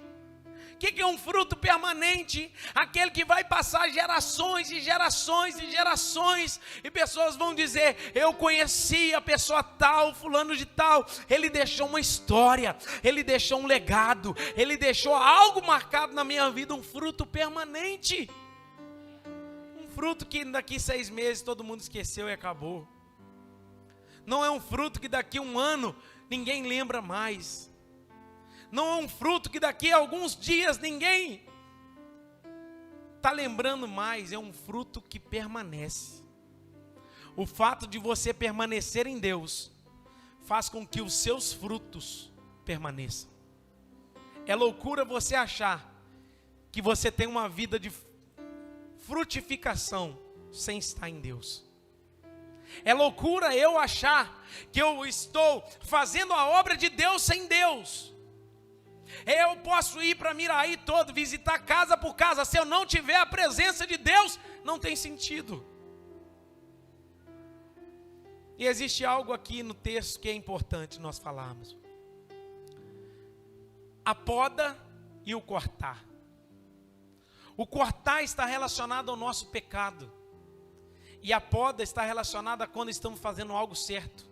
O que é um fruto permanente? Aquele que vai passar gerações e gerações e gerações, e pessoas vão dizer: eu conheci a pessoa tal, fulano de tal, ele deixou uma história, ele deixou um legado, ele deixou algo marcado na minha vida, um fruto permanente. Um fruto que daqui 6 meses todo mundo esqueceu e acabou. Não é um fruto que daqui 1 ano ninguém lembra mais. Não é um fruto que daqui a alguns dias ninguém está lembrando mais. É um fruto que permanece. O fato de você permanecer em Deus faz com que os seus frutos permaneçam. É loucura você achar que você tem uma vida de frutificação sem estar em Deus. É loucura eu achar que eu estou fazendo a obra de Deus sem Deus. Eu posso ir para Miraí todo, visitar casa por casa. Se eu não tiver a presença de Deus, não tem sentido. E existe algo aqui no texto que é importante nós falarmos: a poda e o cortar. O cortar está relacionado ao nosso pecado, e a poda está relacionada a quando estamos fazendo algo certo.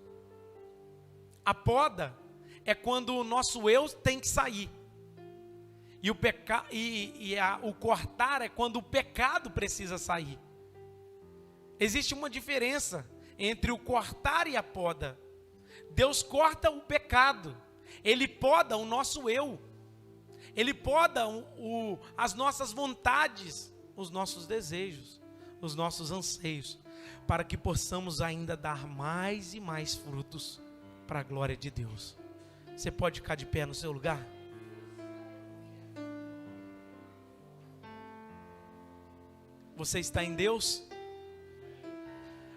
A poda é quando o nosso eu tem que sair. E o cortar é quando o pecado precisa sair. Existe uma diferença entre o cortar e a poda. Deus corta o pecado. Ele poda o nosso eu. Ele poda as nossas vontades, os nossos desejos, os nossos anseios, para que possamos ainda dar mais e mais frutos para a glória de Deus. Você pode ficar de pé no seu lugar? Você está em Deus?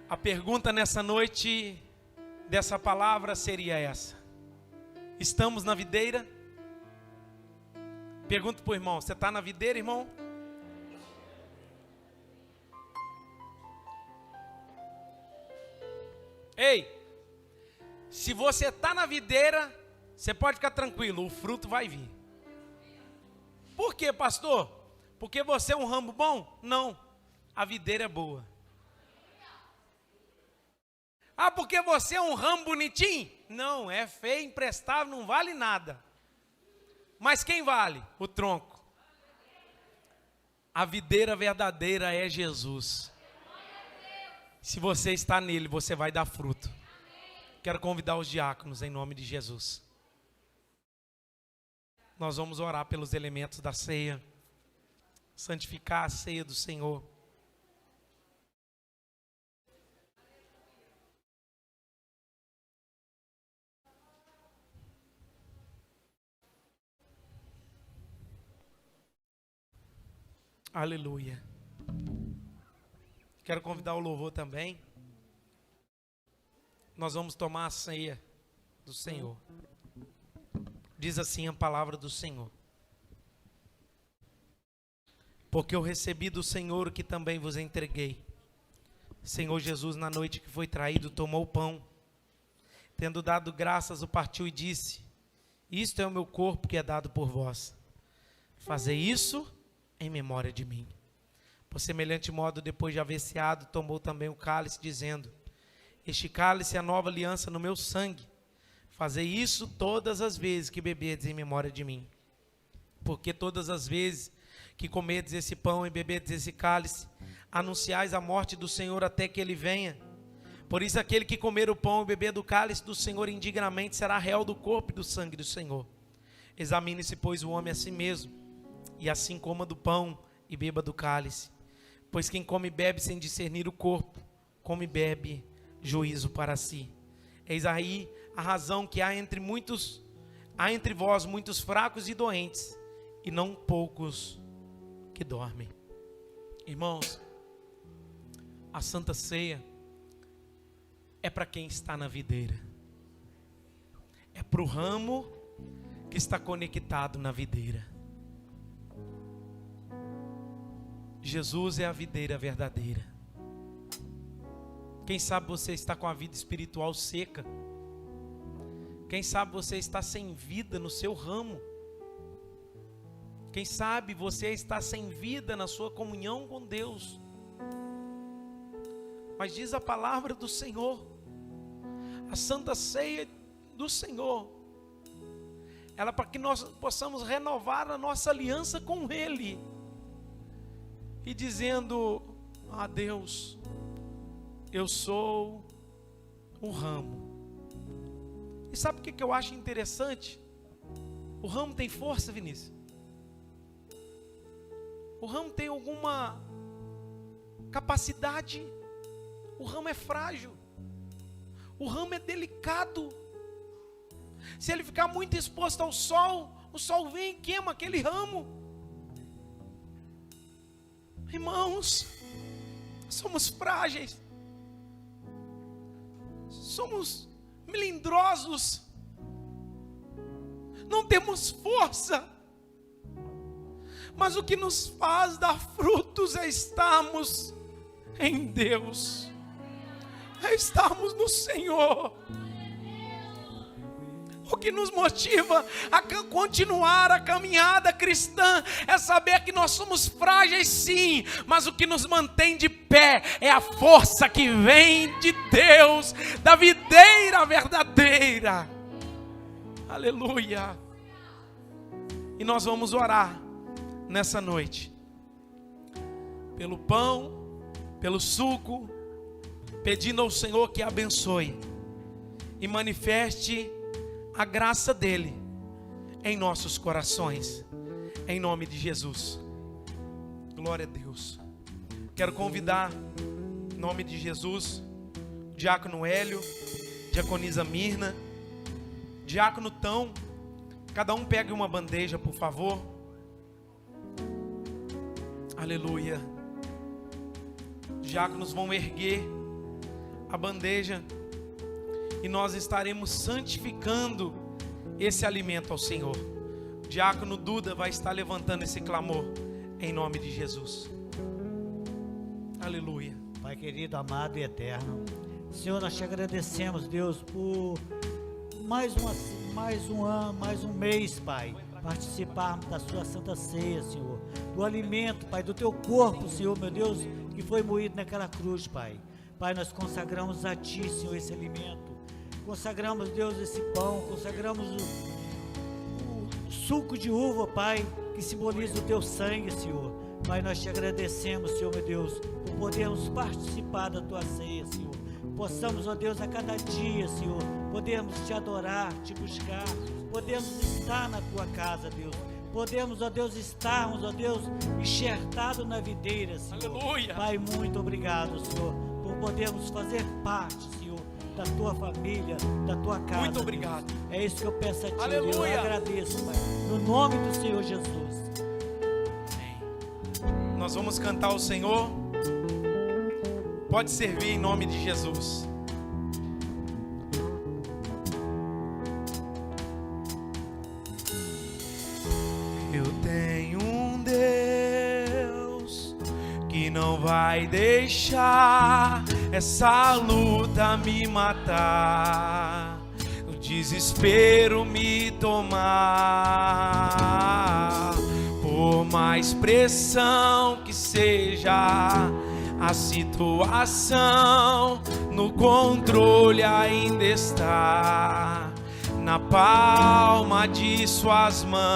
A pergunta nessa noite dessa palavra seria essa: estamos na videira? Pergunto para o irmão: você está na videira, irmão? Ei, se você está na videira, você pode ficar tranquilo, o fruto vai vir. Por quê, pastor? Porque você é um ramo bom? Não, a videira é boa. Ah, porque você é um ramo bonitinho? Não, é feio, imprestável, não vale nada. Mas quem vale? O tronco. A videira verdadeira é Jesus. Se você está nele, você vai dar fruto. Quero convidar os diáconos em nome de Jesus. Nós vamos orar pelos elementos da ceia, santificar a ceia do Senhor. Aleluia. Quero convidar o louvor também. Nós vamos tomar a ceia do Senhor. Diz assim a palavra do Senhor: porque eu recebi do Senhor o que também vos entreguei. Senhor Jesus, na noite que foi traído, tomou o pão, tendo dado graças, o partiu e disse: isto é o meu corpo que é dado por vós. Fazei isso em memória de mim. Por semelhante modo, depois de haver ceado, tomou também o cálice, dizendo: este cálice é a nova aliança no meu sangue. Fazei isso todas as vezes que beberdes em memória de mim. Porque todas as vezes que comerdes esse pão e beberdes esse cálice, anunciais a morte do Senhor até que ele venha. Por isso aquele que comer o pão e beber do cálice do Senhor indignamente será réu do corpo e do sangue do Senhor. Examine-se, pois, o homem a si mesmo, e assim coma do pão e beba do cálice. Pois quem come e bebe sem discernir o corpo, come e bebe juízo para si. Eis aí a razão que há entre vós muitos fracos e doentes, e não poucos que dormem. Irmãos, a Santa Ceia é para quem está na videira. É para o ramo que está conectado na videira. Jesus é a videira verdadeira. Quem sabe você está com a vida espiritual seca. Quem sabe você está sem vida no seu ramo. Quem sabe você está sem vida na sua comunhão com Deus. Mas diz a palavra do Senhor, a Santa Ceia do Senhor, ela é para que nós possamos renovar a nossa aliança com Ele. E dizendo: ah, Deus, eu sou um ramo. E sabe o que eu acho interessante? O ramo tem força, Vinícius? O ramo tem alguma capacidade? O ramo é frágil. O ramo é delicado. Se ele ficar muito exposto ao sol, o sol vem e queima aquele ramo. Irmãos, somos frágeis. Somos melindrosos. Não temos força. Mas o que nos faz dar frutos é estarmos em Deus, é estarmos no Senhor. O que nos motiva a continuar a caminhada cristã é saber que nós somos frágeis, sim, mas o que nos mantém de pé é a força que vem de Deus, da videira verdadeira. Aleluia. E nós vamos orar nessa noite pelo pão, pelo suco, pedindo ao Senhor que abençoe e manifeste a graça dele em nossos corações, em nome de Jesus. Glória a Deus. Quero convidar, em nome de Jesus, o diácono Hélio, diaconisa Mirna, Diácono Tão, cada um pegue uma bandeja, por favor. Aleluia. Diáconos vão erguer a bandeja e nós estaremos santificando esse alimento ao Senhor. O diácono Duda vai estar levantando esse clamor em nome de Jesus. Aleluia. Pai querido, amado e eterno, Senhor, nós te agradecemos, Deus, por mais um ano, mais um mês, Pai, participarmos da sua santa ceia, Senhor, do alimento, Pai, do teu corpo, Senhor, meu Deus, que foi moído naquela cruz, Pai. Pai, nós consagramos a Ti, Senhor, esse alimento, consagramos, Deus, esse pão, consagramos o suco de uva, Pai, que simboliza o teu sangue, Senhor. Pai, nós te agradecemos, Senhor, meu Deus, por podermos participar da tua ceia, Senhor. Possamos, ó Deus, a cada dia, Senhor, podemos te adorar, te buscar, podemos estar na tua casa, Deus. Podemos, ó Deus, estarmos, ó Deus, enxertados na videira, Senhor. Aleluia. Pai, muito obrigado, Senhor, por podermos fazer parte, Senhor, da tua família, da tua casa. Muito obrigado. Deus. É isso que eu peço a Ti, Aleluia. Deus. Eu agradeço, Pai, no nome do Senhor Jesus. Nós vamos cantar ao Senhor. Pode servir em nome de Jesus. Eu tenho um Deus que não vai deixar essa luta me matar, o desespero me tomar. Por mais pressão que seja a situação, no controle ainda está na palma de suas mãos.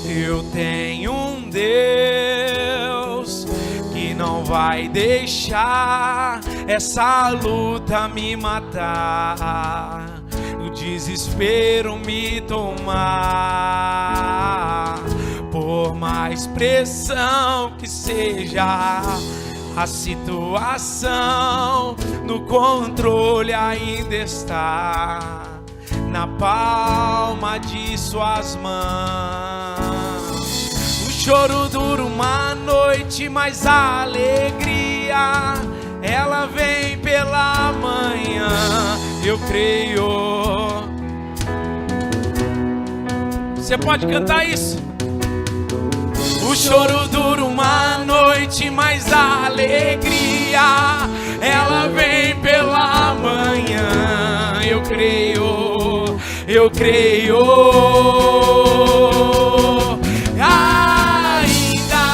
Eu tenho um Deus que não vai deixar essa luta me matar, o desespero me tomar. Por mais pressão que seja a situação, no controle ainda está na palma de suas mãos. O choro dura uma noite, mas a alegria ela vem pela manhã. Eu creio. Você pode cantar isso? O choro dura uma noite, mas a alegria ela vem pela manhã. Eu creio, eu creio. Ainda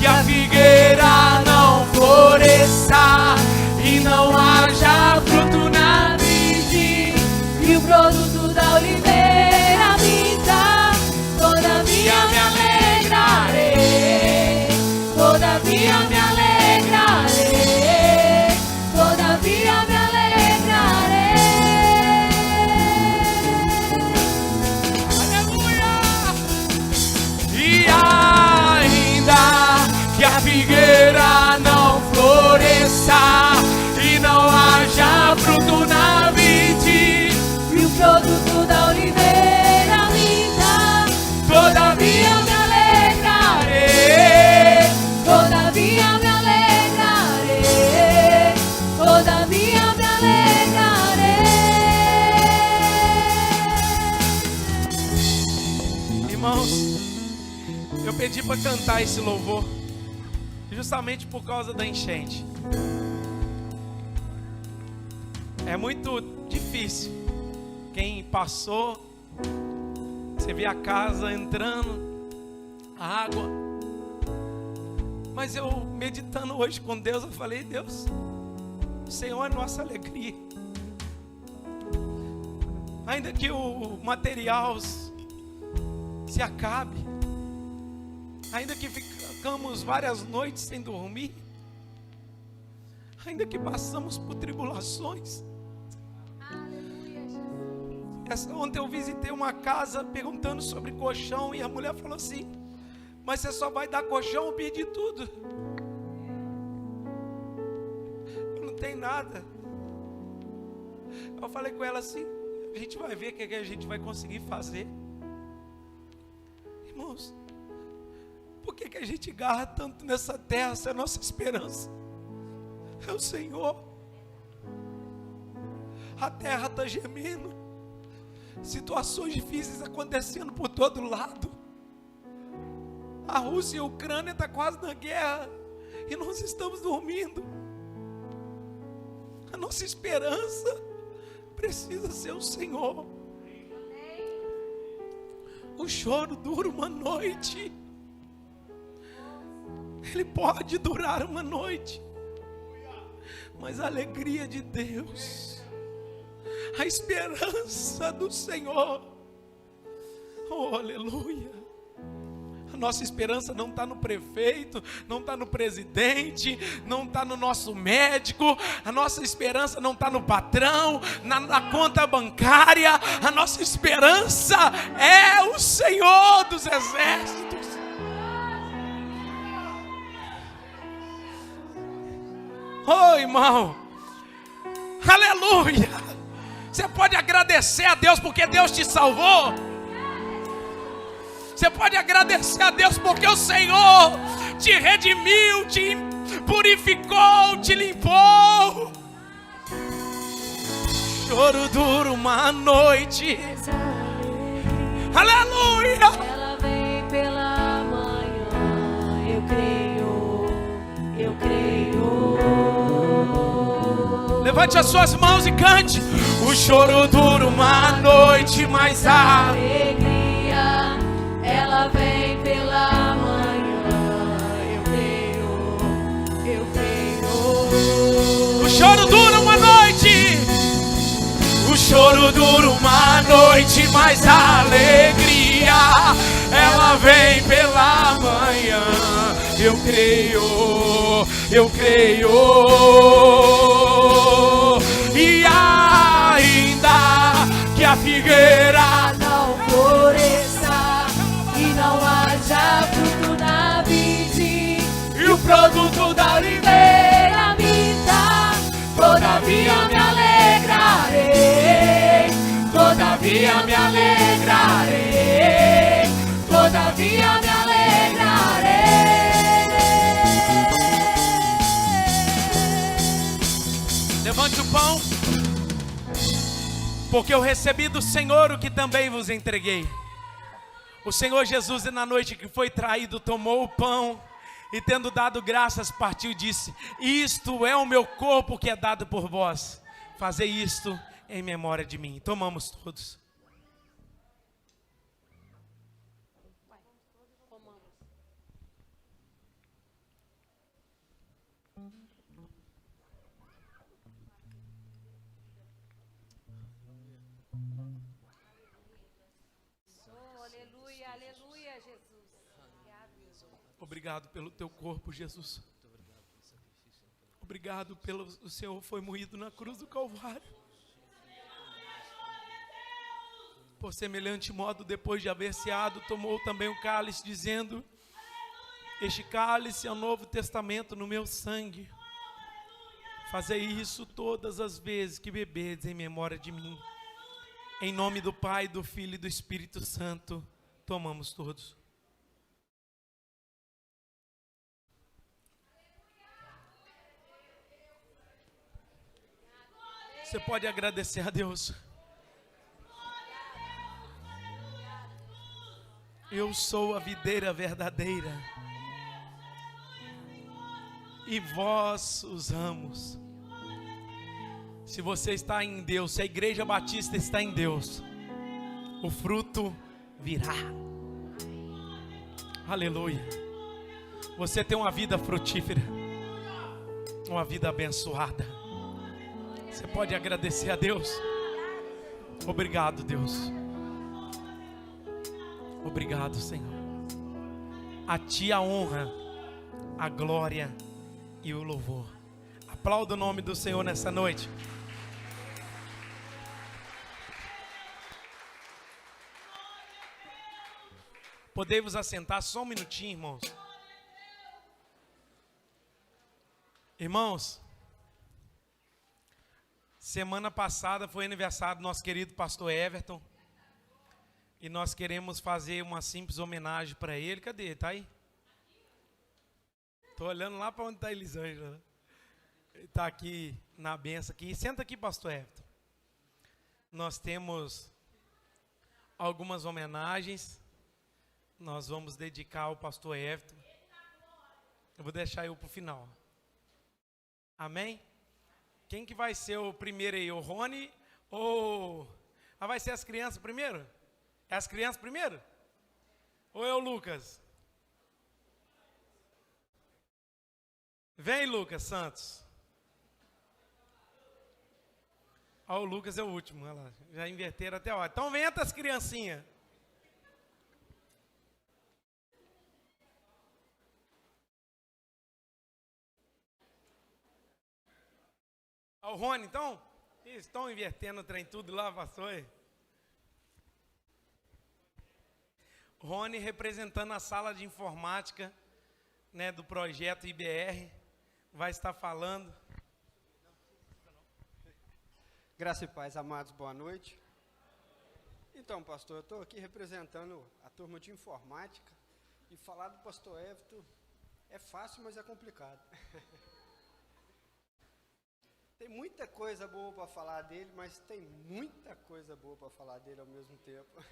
que a figueira não floresça e não haja fruto na vide, e o produto da oliveira minta, todavia me alegrarei, todavia me alegrarei, todavia me alegrarei. Aleluia! E ainda que a figueira não floresça e não haja fruto na vide, E o produto da oliveira linda, todavia me alegrarei, todavia me alegrarei, todavia me alegrarei. Irmãos, eu pedi para cantar esse louvor justamente por causa da enchente. É muito difícil. Quem passou, você vê a casa entrando, a água. Mas eu meditando hoje com Deus, eu falei: Deus, o Senhor é nossa alegria. Ainda que o material se acabe, ainda que ficamos várias noites sem dormir, ainda que passamos por tribulações. Ontem eu visitei uma casa perguntando sobre colchão e a mulher falou assim: mas você só vai dar colchão ou pedir tudo? Eu não tenho nada. Eu falei com ela assim: a gente vai ver o que a gente vai conseguir fazer. Irmãos, por que a gente garra tanto nessa terra se a nossa esperança é o Senhor? A terra está gemendo, situações difíceis acontecendo por todo lado. A Rússia e a Ucrânia estão quase na guerra e nós estamos dormindo. A nossa esperança precisa ser o Senhor. O choro dura uma noite. Ele pode durar uma noite, mas a alegria de Deus, a esperança do Senhor, oh aleluia. A nossa esperança não está no prefeito, não está no presidente, não está no nosso médico. A nossa esperança não está no patrão, na conta bancária. A nossa esperança é o Senhor dos exércitos. Oh irmão, aleluia. Você pode agradecer a Deus porque Deus te salvou. Você pode agradecer a Deus porque o Senhor te redimiu, te purificou, te limpou. Choro dura uma noite. Aleluia. Ela vem pela manhã. Eu creio, eu creio. Levante as suas mãos e cante. O choro dura uma noite, mas a Alegria, ela vem pela manhã. Eu creio, eu creio. O choro dura uma noite. O choro dura uma noite, mas a alegria, ela vem pela manhã. Eu creio, eu creio. E ainda que a figueira Não floresça e não haja fruto na vide, e o produto da oliveira minta, todavia me alegrarei, todavia me alegrarei, todavia me alegrarei. Levante o pão, porque eu recebi do Senhor o que também vos entreguei. O Senhor Jesus, na noite que foi traído, tomou o pão e, tendo dado graças, partiu e disse: isto é o meu corpo que é dado por vós. Fazei isto em memória de mim. Tomamos todos. Aleluia, aleluia, Jesus. Obrigado pelo teu corpo, Jesus. Obrigado pelo o Senhor foi moído na cruz do Calvário. Por semelhante modo, depois de haver ceado, tomou também o cálice, dizendo: este cálice é o novo testamento no meu sangue. Fazei isso todas as vezes que beberdes em memória de mim. Em nome do Pai, do Filho e do Espírito Santo, tomamos todos. Você pode agradecer a Deus. Eu sou a videira verdadeira e vós os ramos. Se você está em Deus, se a Igreja Batista está em Deus, o fruto virá. Aleluia. Você tem uma vida frutífera, uma vida abençoada. Você pode agradecer a Deus. Obrigado, Deus. Obrigado, Senhor. A Ti a honra, a glória e o louvor. Aplauda o nome do Senhor nessa noite. Podemos assentar só um minutinho, irmãos. Irmãos, Semana passada foi aniversário do nosso querido pastor Everton. E nós queremos fazer uma simples homenagem para ele. Cadê? Tá aí? Tô olhando lá para onde está a Elisângela, né? Ele está aqui na benção aqui. Senta aqui, pastor Everton. Nós temos algumas homenagens. Nós vamos dedicar ao pastor Everton. Eu vou deixar eu para o final. Amém? Quem que vai ser o primeiro aí? O Rony ou... Ah, vai ser as crianças primeiro? É as crianças primeiro? Ou é o Lucas? Vem, Lucas Santos. Ó, o Lucas é o último. Olha lá, já inverteram até a hora. Então vem as criancinhas. Ó, o Rony, então? Estão invertendo o trem tudo lá, pastor. Rony representando a sala de informática, né, do projeto IBR, vai estar falando. Graça e paz, amados, boa noite. Então, pastor, eu estou aqui representando a turma de informática e falar do pastor Everton é fácil, mas é complicado. Tem muita coisa boa para falar dele, mas tem muita coisa boa para falar dele ao mesmo tempo.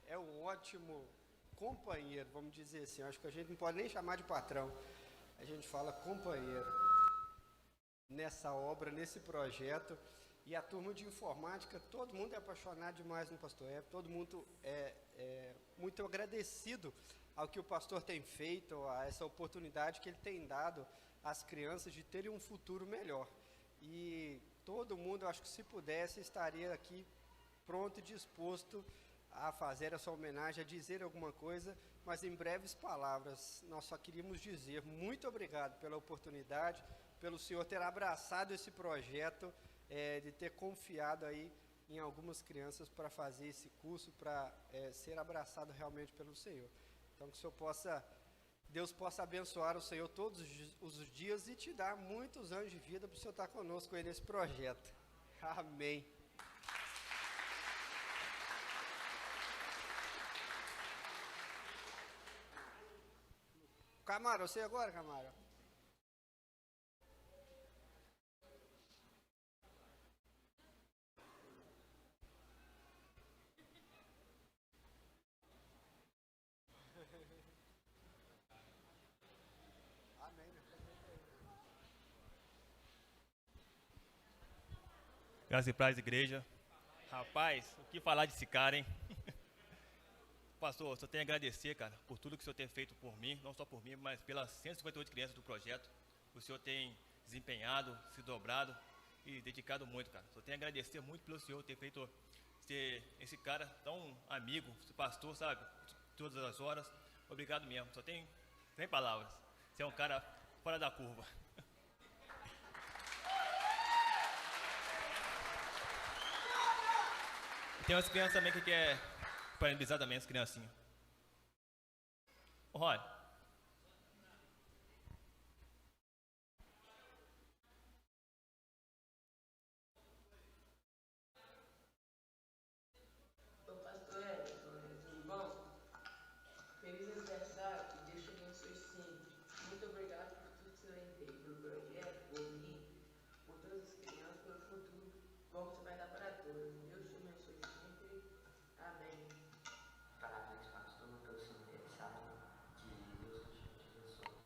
É um ótimo companheiro, vamos dizer assim. Acho que a gente não pode nem chamar de patrão. A gente fala companheiro nessa obra, nesse projeto. E a turma de informática, todo mundo é apaixonado demais no pastor Everton. Todo mundo é muito agradecido ao que o pastor tem feito, a essa oportunidade que ele tem dado às crianças de terem um futuro melhor. E todo mundo, acho que se pudesse, estaria aqui pronto e disposto a fazer essa homenagem, a dizer alguma coisa, mas em breves palavras, nós só queríamos dizer muito obrigado pela oportunidade, pelo senhor ter abraçado esse projeto, de ter confiado aí em algumas crianças para fazer esse curso, para ser abraçado realmente pelo Senhor. Então que o senhor Deus possa abençoar o Senhor todos os dias e te dar muitos anos de vida para o senhor estar conosco aí nesse projeto. Amém. Camara, você agora, Camara? Graças e paz, igreja. Rapaz, o que falar desse cara, hein? Pastor, só tenho a agradecer, cara, por tudo que o senhor tem feito por mim, não só por mim, mas pelas 158 crianças do projeto. O senhor tem desempenhado, se dobrado e dedicado muito, cara. Só tenho a agradecer muito pelo senhor ter feito ser esse cara tão amigo, esse pastor, sabe? Todas as horas. Obrigado mesmo. Só tenho sem palavras. Você é um cara fora da curva. Tem umas crianças também que quer parabenizar também as criancinhas. Ô, Rony. Ô pastor Edson, tudo bom? Feliz aniversário e Deus te abençoe sempre. Muito obrigado por tudo que você tem feito, pelo projeto, por mim, por todas as crianças, pelo futuro bom que você vai dar para todas. Deus te abençoe sempre. Amém. Parabéns, pastor, pelo seu aniversário. Que Deus continue te abençoando.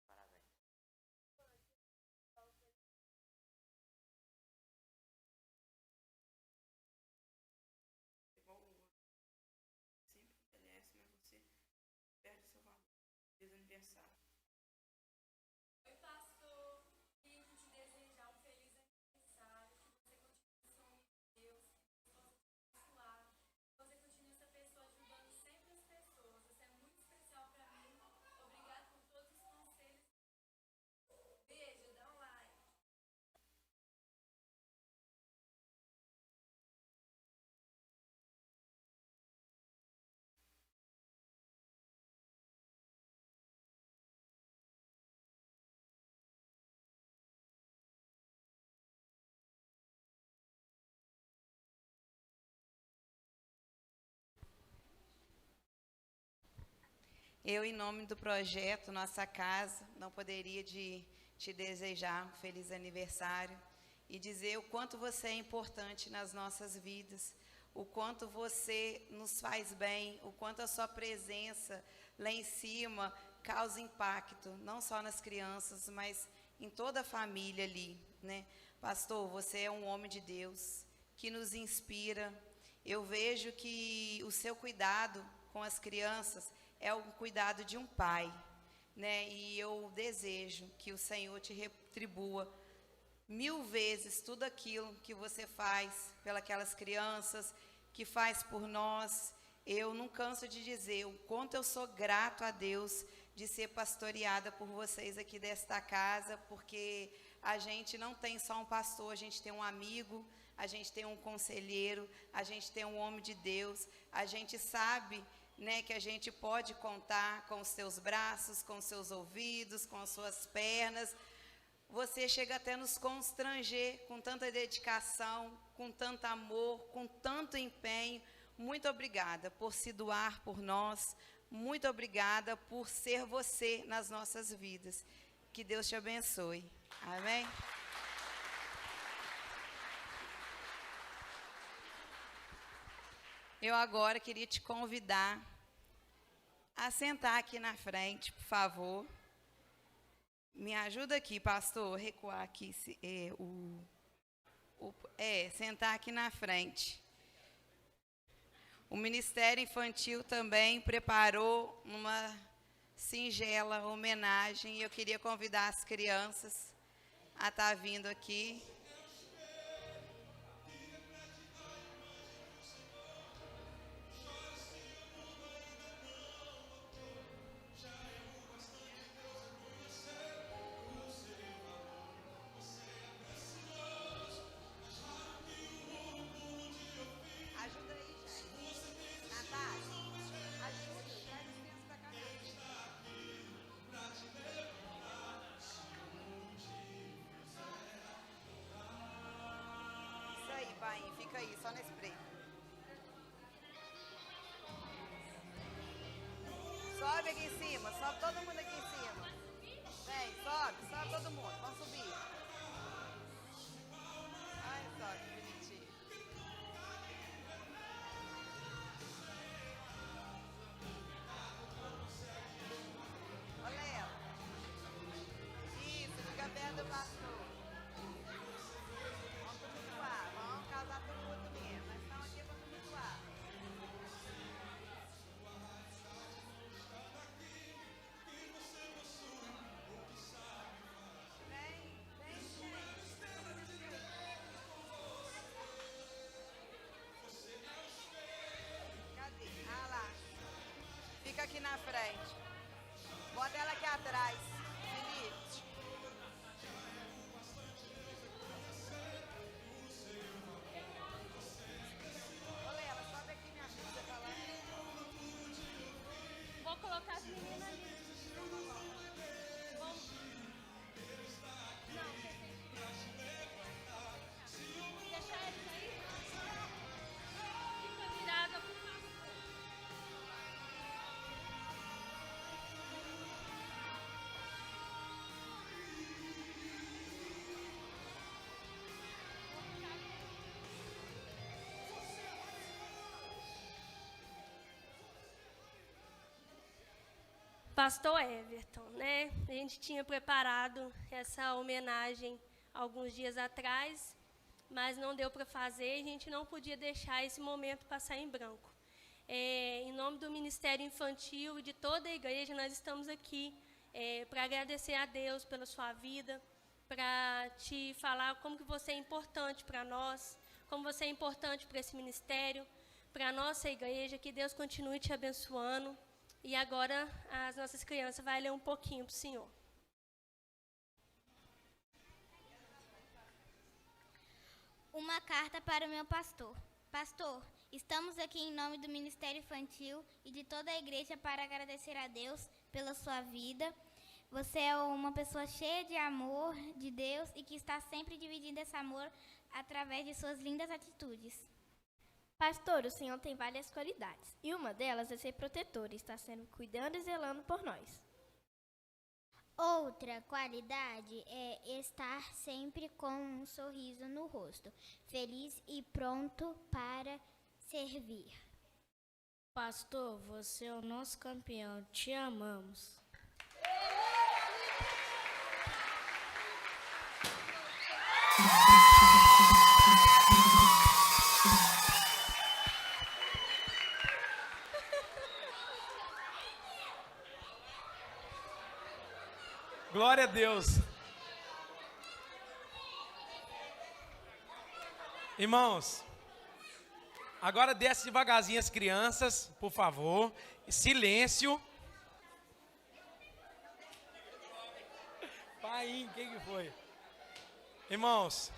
Parabéns. Sempre envelhece, mas você perde seu valor. Feliz aniversário. Eu, em nome do projeto Nossa Casa, não poderia te desejar um feliz aniversário e dizer o quanto você é importante nas nossas vidas, o quanto você nos faz bem, o quanto a sua presença lá em cima causa impacto, não só nas crianças, mas em toda a família ali, né? Pastor, você é um homem de Deus que nos inspira. Eu vejo que o seu cuidado com as crianças é o cuidado de um pai, né? E eu desejo que o Senhor te retribua 1000 vezes tudo aquilo que você faz pelas crianças, que faz por nós. Eu não canso de dizer o quanto eu sou grato a Deus de ser pastoreada por vocês aqui desta casa, porque a gente não tem só um pastor, a gente tem um amigo, a gente tem um conselheiro, a gente tem um homem de Deus, a gente sabe, né, que a gente pode contar com os seus braços, com os seus ouvidos, com as suas pernas. Você chega até nos constranger com tanta dedicação, com tanto amor, com tanto empenho. Muito obrigada por se doar por nós. Muito obrigada por ser você nas nossas vidas. Que Deus te abençoe. Amém? Eu agora queria te convidar a sentar aqui na frente, por favor. Me ajuda aqui, pastor, recuar aqui, sentar aqui na frente. O Ministério Infantil também preparou uma singela homenagem e eu queria convidar as crianças a estar vindo aqui. Fica aí, só nesse break. Sobe aqui em cima, sobe todo mundo aqui em cima. Vem, sobe todo mundo, vamos subir. Olha só que bonitinho. Olha ela. Isso, fica perto do pastor. Vamos casar todo mundo mesmo, mas estão aqui para tumultuar. Cadê? Ah lá. Fica aqui na frente. Bota ela aqui atrás, Felipe. Vou colocar as meninas ali. Vamos. Não, deixa eles aí. Fica virada pro pastor. Pastor Everton, né? A gente tinha preparado essa homenagem alguns dias atrás, mas não deu para fazer e a gente não podia deixar esse momento passar em branco. Em nome do Ministério Infantil e de toda a igreja, nós estamos aqui para agradecer a Deus pela sua vida, para te falar como que você é importante para nós, como você é importante para esse ministério, para a nossa igreja, que Deus continue te abençoando. E agora as nossas crianças vão ler um pouquinho para o Senhor. Uma carta para o meu pastor. Pastor, estamos aqui em nome do Ministério Infantil e de toda a igreja para agradecer a Deus pela sua vida. Você é uma pessoa cheia de amor de Deus e que está sempre dividindo esse amor através de suas lindas atitudes. Pastor, o Senhor tem várias qualidades, e uma delas é ser protetor, está sempre cuidando e zelando por nós. Outra qualidade é estar sempre com um sorriso no rosto, feliz e pronto para servir. Pastor, você é o nosso campeão, te amamos. Glória a Deus. Irmãos, agora desce devagarzinho as crianças, por favor. Silêncio. Pai, o que foi? Irmãos.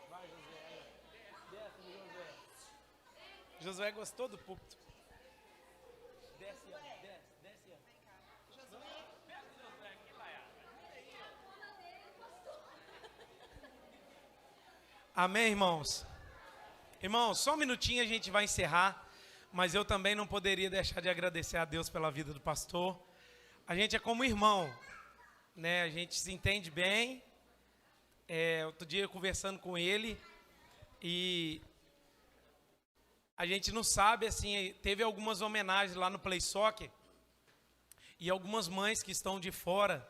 Vai, Josué. Desce, Josué. Josué gostou do púlpito. Desce, desce. Pega o Josué aqui, vai. Amém, irmãos? Irmãos, só um minutinho a gente vai encerrar, mas eu também não poderia deixar de agradecer a Deus pela vida do pastor. A gente é como irmão, né? A gente se entende bem. Outro dia conversando com ele e a gente não sabe, assim, teve algumas homenagens lá no Play Soccer e algumas mães que estão de fora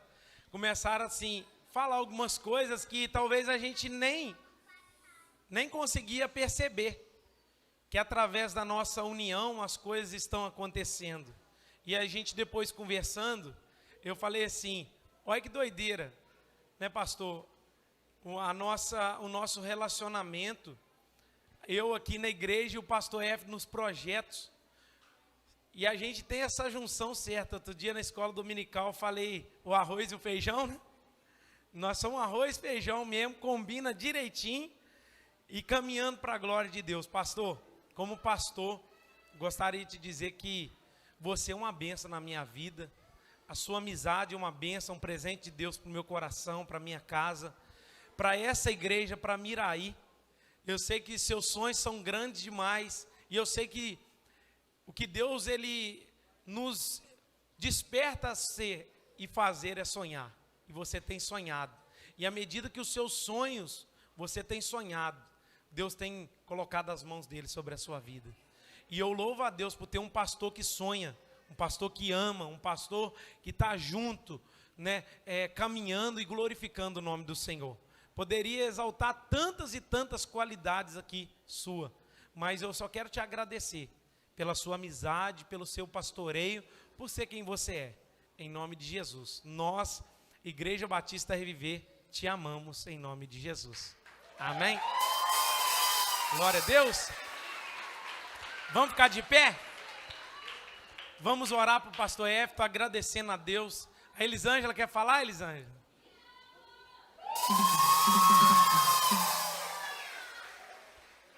começaram, assim, falar algumas coisas que talvez a gente nem conseguia perceber, que através da nossa união as coisas estão acontecendo. E a gente depois conversando, eu falei assim, olha que doideira, né, pastor? O nosso relacionamento, eu aqui na igreja e o pastor F nos projetos, e a gente tem essa junção certa. Outro dia na escola dominical eu falei o arroz e o feijão, né? Nós somos arroz e feijão mesmo, combina direitinho e caminhando para a glória de Deus. Pastor, como pastor, gostaria de dizer que você é uma bênção na minha vida, a sua amizade é uma bênção, um presente de Deus para o meu coração, para a minha casa, para essa igreja, para Miraí. Eu sei que seus sonhos são grandes demais, e eu sei que o que Deus ele nos desperta a ser e fazer é sonhar, e você tem sonhado, e à medida que os seus sonhos, você tem sonhado, Deus tem colocado as mãos dele sobre a sua vida. E eu louvo a Deus por ter um pastor que sonha, um pastor que ama, um pastor que está junto, né, caminhando e glorificando o nome do Senhor. Poderia exaltar tantas e tantas qualidades aqui sua, mas eu só quero te agradecer pela sua amizade, pelo seu pastoreio, por ser quem você é. Em nome de Jesus. Nós, Igreja Batista Reviver, te amamos em nome de Jesus. Amém? Glória a Deus. Vamos ficar de pé? Vamos orar para o pastor F, estou agradecendo a Deus. A Elisângela quer falar, Elisângela?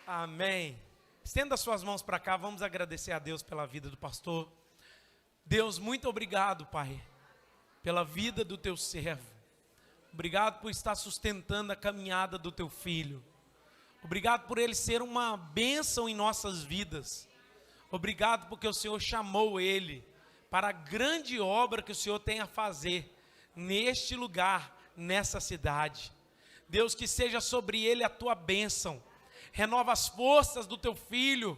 Amém. Estenda suas mãos para cá, vamos agradecer a Deus pela vida do pastor. Deus, muito obrigado, Pai, pela vida do teu servo. Obrigado por estar sustentando a caminhada do teu filho. Obrigado por ele ser uma bênção em nossas vidas. Obrigado porque o Senhor chamou ele para a grande obra que o Senhor tem a fazer neste lugar, nessa cidade. Deus, que seja sobre ele a tua bênção. Renova as forças do teu filho.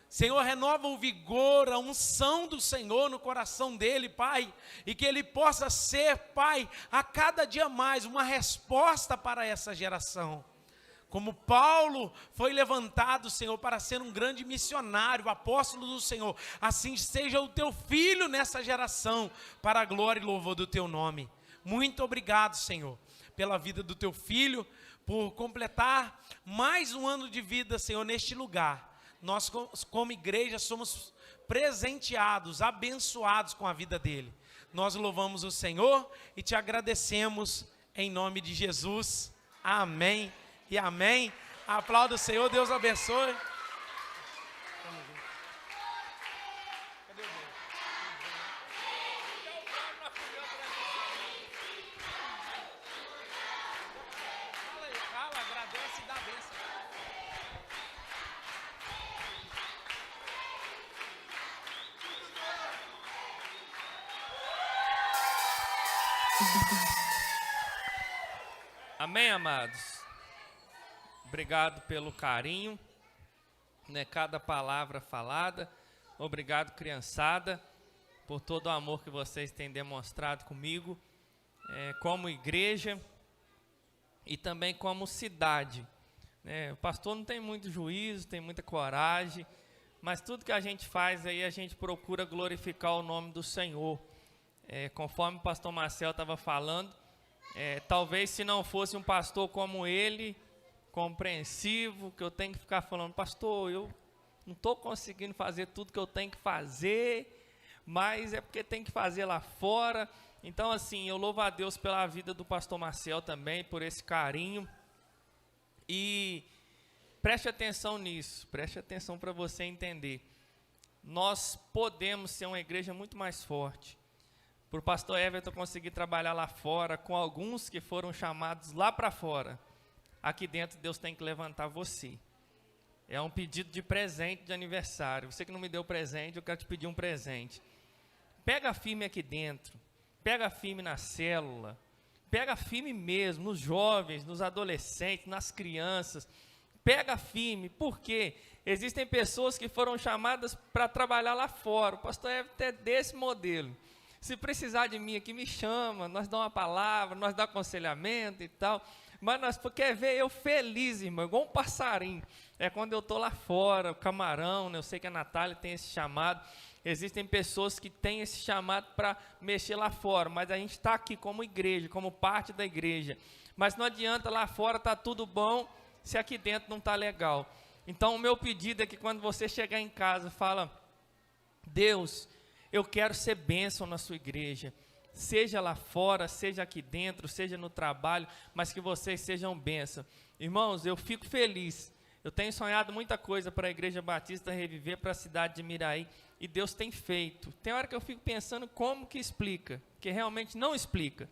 Senhor, renova o vigor, a unção do Senhor no coração dele, Pai. E que ele possa ser, Pai, a cada dia mais uma resposta para essa geração. Como Paulo foi levantado, Senhor, para ser um grande missionário, apóstolo do Senhor, assim seja o teu filho nessa geração, para a glória e louvor do teu nome. Muito obrigado, Senhor, pela vida do teu filho, por completar mais um ano de vida, Senhor, neste lugar. Nós, como igreja, somos presenteados, abençoados com a vida dele. Nós louvamos o Senhor e te agradecemos em nome de Jesus. Amém. E amém. Aplauda o Senhor, Deus abençoe. Cadê o Deus? Fala aí, agradece. Amém, amados? Obrigado pelo carinho, né, cada palavra falada. Obrigado, criançada, por todo o amor que vocês têm demonstrado comigo, como igreja e também como cidade. O pastor não tem muito juízo, tem muita coragem, mas tudo que a gente faz aí, a gente procura glorificar o nome do Senhor. Conforme o pastor Marcel estava falando, talvez se não fosse um pastor como ele, compreensivo, que eu tenho que ficar falando, pastor, eu não estou conseguindo fazer tudo que eu tenho que fazer, mas é porque tem que fazer lá fora. Então, assim, eu louvo a Deus pela vida do pastor Marcel também, por esse carinho. E preste atenção nisso, preste atenção para você entender. Nós podemos ser uma igreja muito mais forte. Por pastor Everton conseguir trabalhar lá fora, com alguns que foram chamados lá para fora, aqui dentro Deus tem que levantar você. É um pedido de presente de aniversário. Você que não me deu presente, eu quero te pedir um presente. Pega firme aqui dentro, pega firme na célula, pega firme mesmo nos jovens, nos adolescentes, nas crianças. Pega firme, porque existem pessoas que foram chamadas para trabalhar lá fora. O pastor Everton é desse modelo. Se precisar de mim aqui, me chama, nós damos uma palavra, nós damos aconselhamento e tal. Mas nós quer ver eu feliz, irmão, igual um passarinho. É quando eu estou lá fora, o camarão, né? Eu sei que a Natália tem esse chamado. Existem pessoas que têm esse chamado para mexer lá fora, mas a gente está aqui como igreja, como parte da igreja. Mas não adianta lá fora tá tudo bom, se aqui dentro não está legal. Então o meu pedido é que quando você chegar em casa, fala, Deus, eu quero ser bênção na sua igreja. Seja lá fora, seja aqui dentro, seja no trabalho, mas que vocês sejam bênção. Irmãos, eu fico feliz. Eu tenho sonhado muita coisa para a Igreja Batista Reviver, para a cidade de Miraí, e Deus tem feito. Tem hora que eu fico pensando como que explica, que realmente não explica.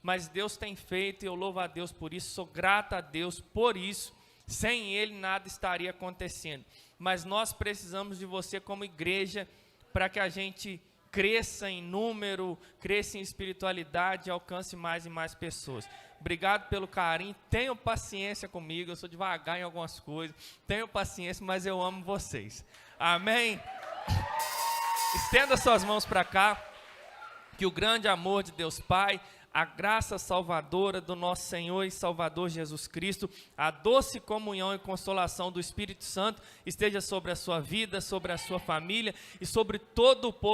Mas Deus tem feito e eu louvo a Deus por isso, sou grata a Deus por isso. Sem Ele nada estaria acontecendo. Mas nós precisamos de você como igreja para que a gente cresça em número, cresça em espiritualidade e alcance mais e mais pessoas. Obrigado pelo carinho, tenham paciência comigo, eu sou devagar em algumas coisas, tenham paciência, mas eu amo vocês. Amém? Estenda suas mãos para cá, que o grande amor de Deus Pai, a graça salvadora do nosso Senhor e Salvador Jesus Cristo, a doce comunhão e consolação do Espírito Santo esteja sobre a sua vida, sobre a sua família e sobre todo o povo